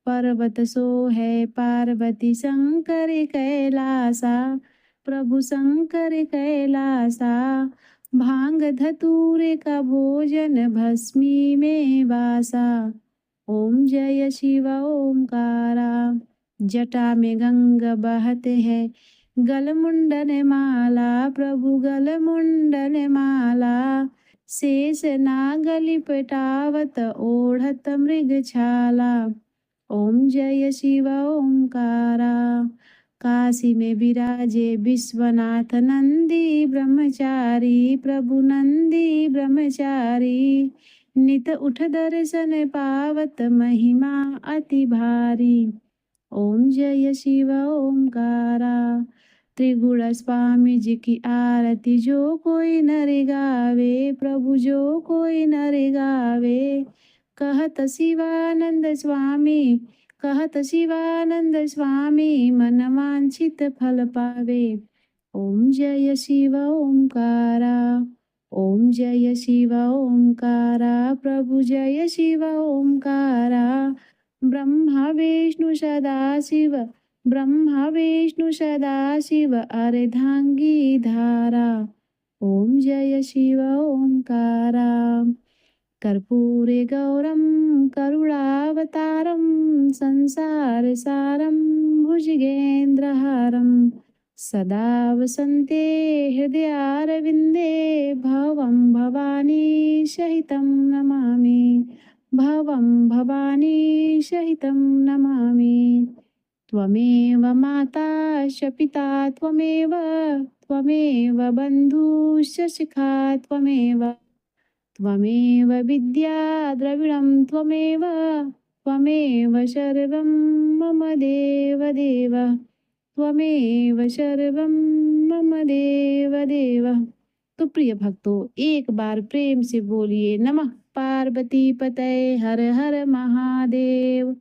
पर्वत सो है पार्वती, शंकर कैलासा। प्रभु शंकर कैलासा। भांग धतूरे का भोजन, भस्मी में वासा। ओम जय शिव ओंकारा। जटा में गंग बहत है, गल मुंडन माला। प्रभु गल मुंडन माला। शेष नाग लिपटावत, ओढ़त मृग छाला। ओम जय शिव ओंकारा। काशी में विराजे विश्वनाथ, नंदी ब्रह्मचारी। प्रभु नंदी ब्रह्मचारी। नित उठ दर्शन पावत, महिमा अति भारी। ओम जय शिव ओंकारा। त्रिगुण स्वामी जी की आरती, जो कोई नर गावे। प्रभु जो कोई नर गावे। कहत शिवानंद स्वामी, कहत शिवानंद स्वामी। मन वांछित फल पावे। ओम जय शिव ओंकारा। ओम जय शिव ओंकारा। प्रभु जय शिव ओंकारा। ब्रह्मा विष्णु सदा शिव, ब्रह्मा विष्णु सदा शिव, अर्धांगी धारा। ओम जय शिव ओंकारा। कर्पूरे गौरम करुणावतारम, संसार सारम भुजगेन्द्रहारम। सदा वसन्ते हृदयारविन्दे, भवं भवानी सहितं नमामि। भवं भवानी सहितं नमामि। त्वमेव माता च पिता त्वमेव, त्वमेव बन्धुश्च शिखा त्वमेव, त्वमेव विद्या द्रविणं त्वमेव, त्वमेव सर्वं मम देवदेव, त्वमेव सर्वं मम देवदेव। तो प्रिय भक्तों, एक बार प्रेम से बोलिए नमः पार्वती पतये हर हर महादेव।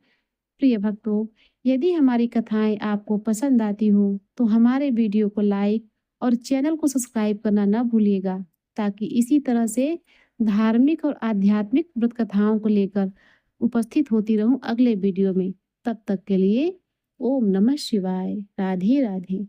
प्रिय भक्तों, यदि हमारी कथाएं आपको पसंद आती हो तो हमारे वीडियो को लाइक और चैनल को सब्सक्राइब करना न भूलिएगा, ताकि इसी तरह से धार्मिक और आध्यात्मिक व्रत कथाओं को लेकर उपस्थित होती रहूं अगले वीडियो में। तब तक के लिए ओम नमः शिवाय। राधे राधे।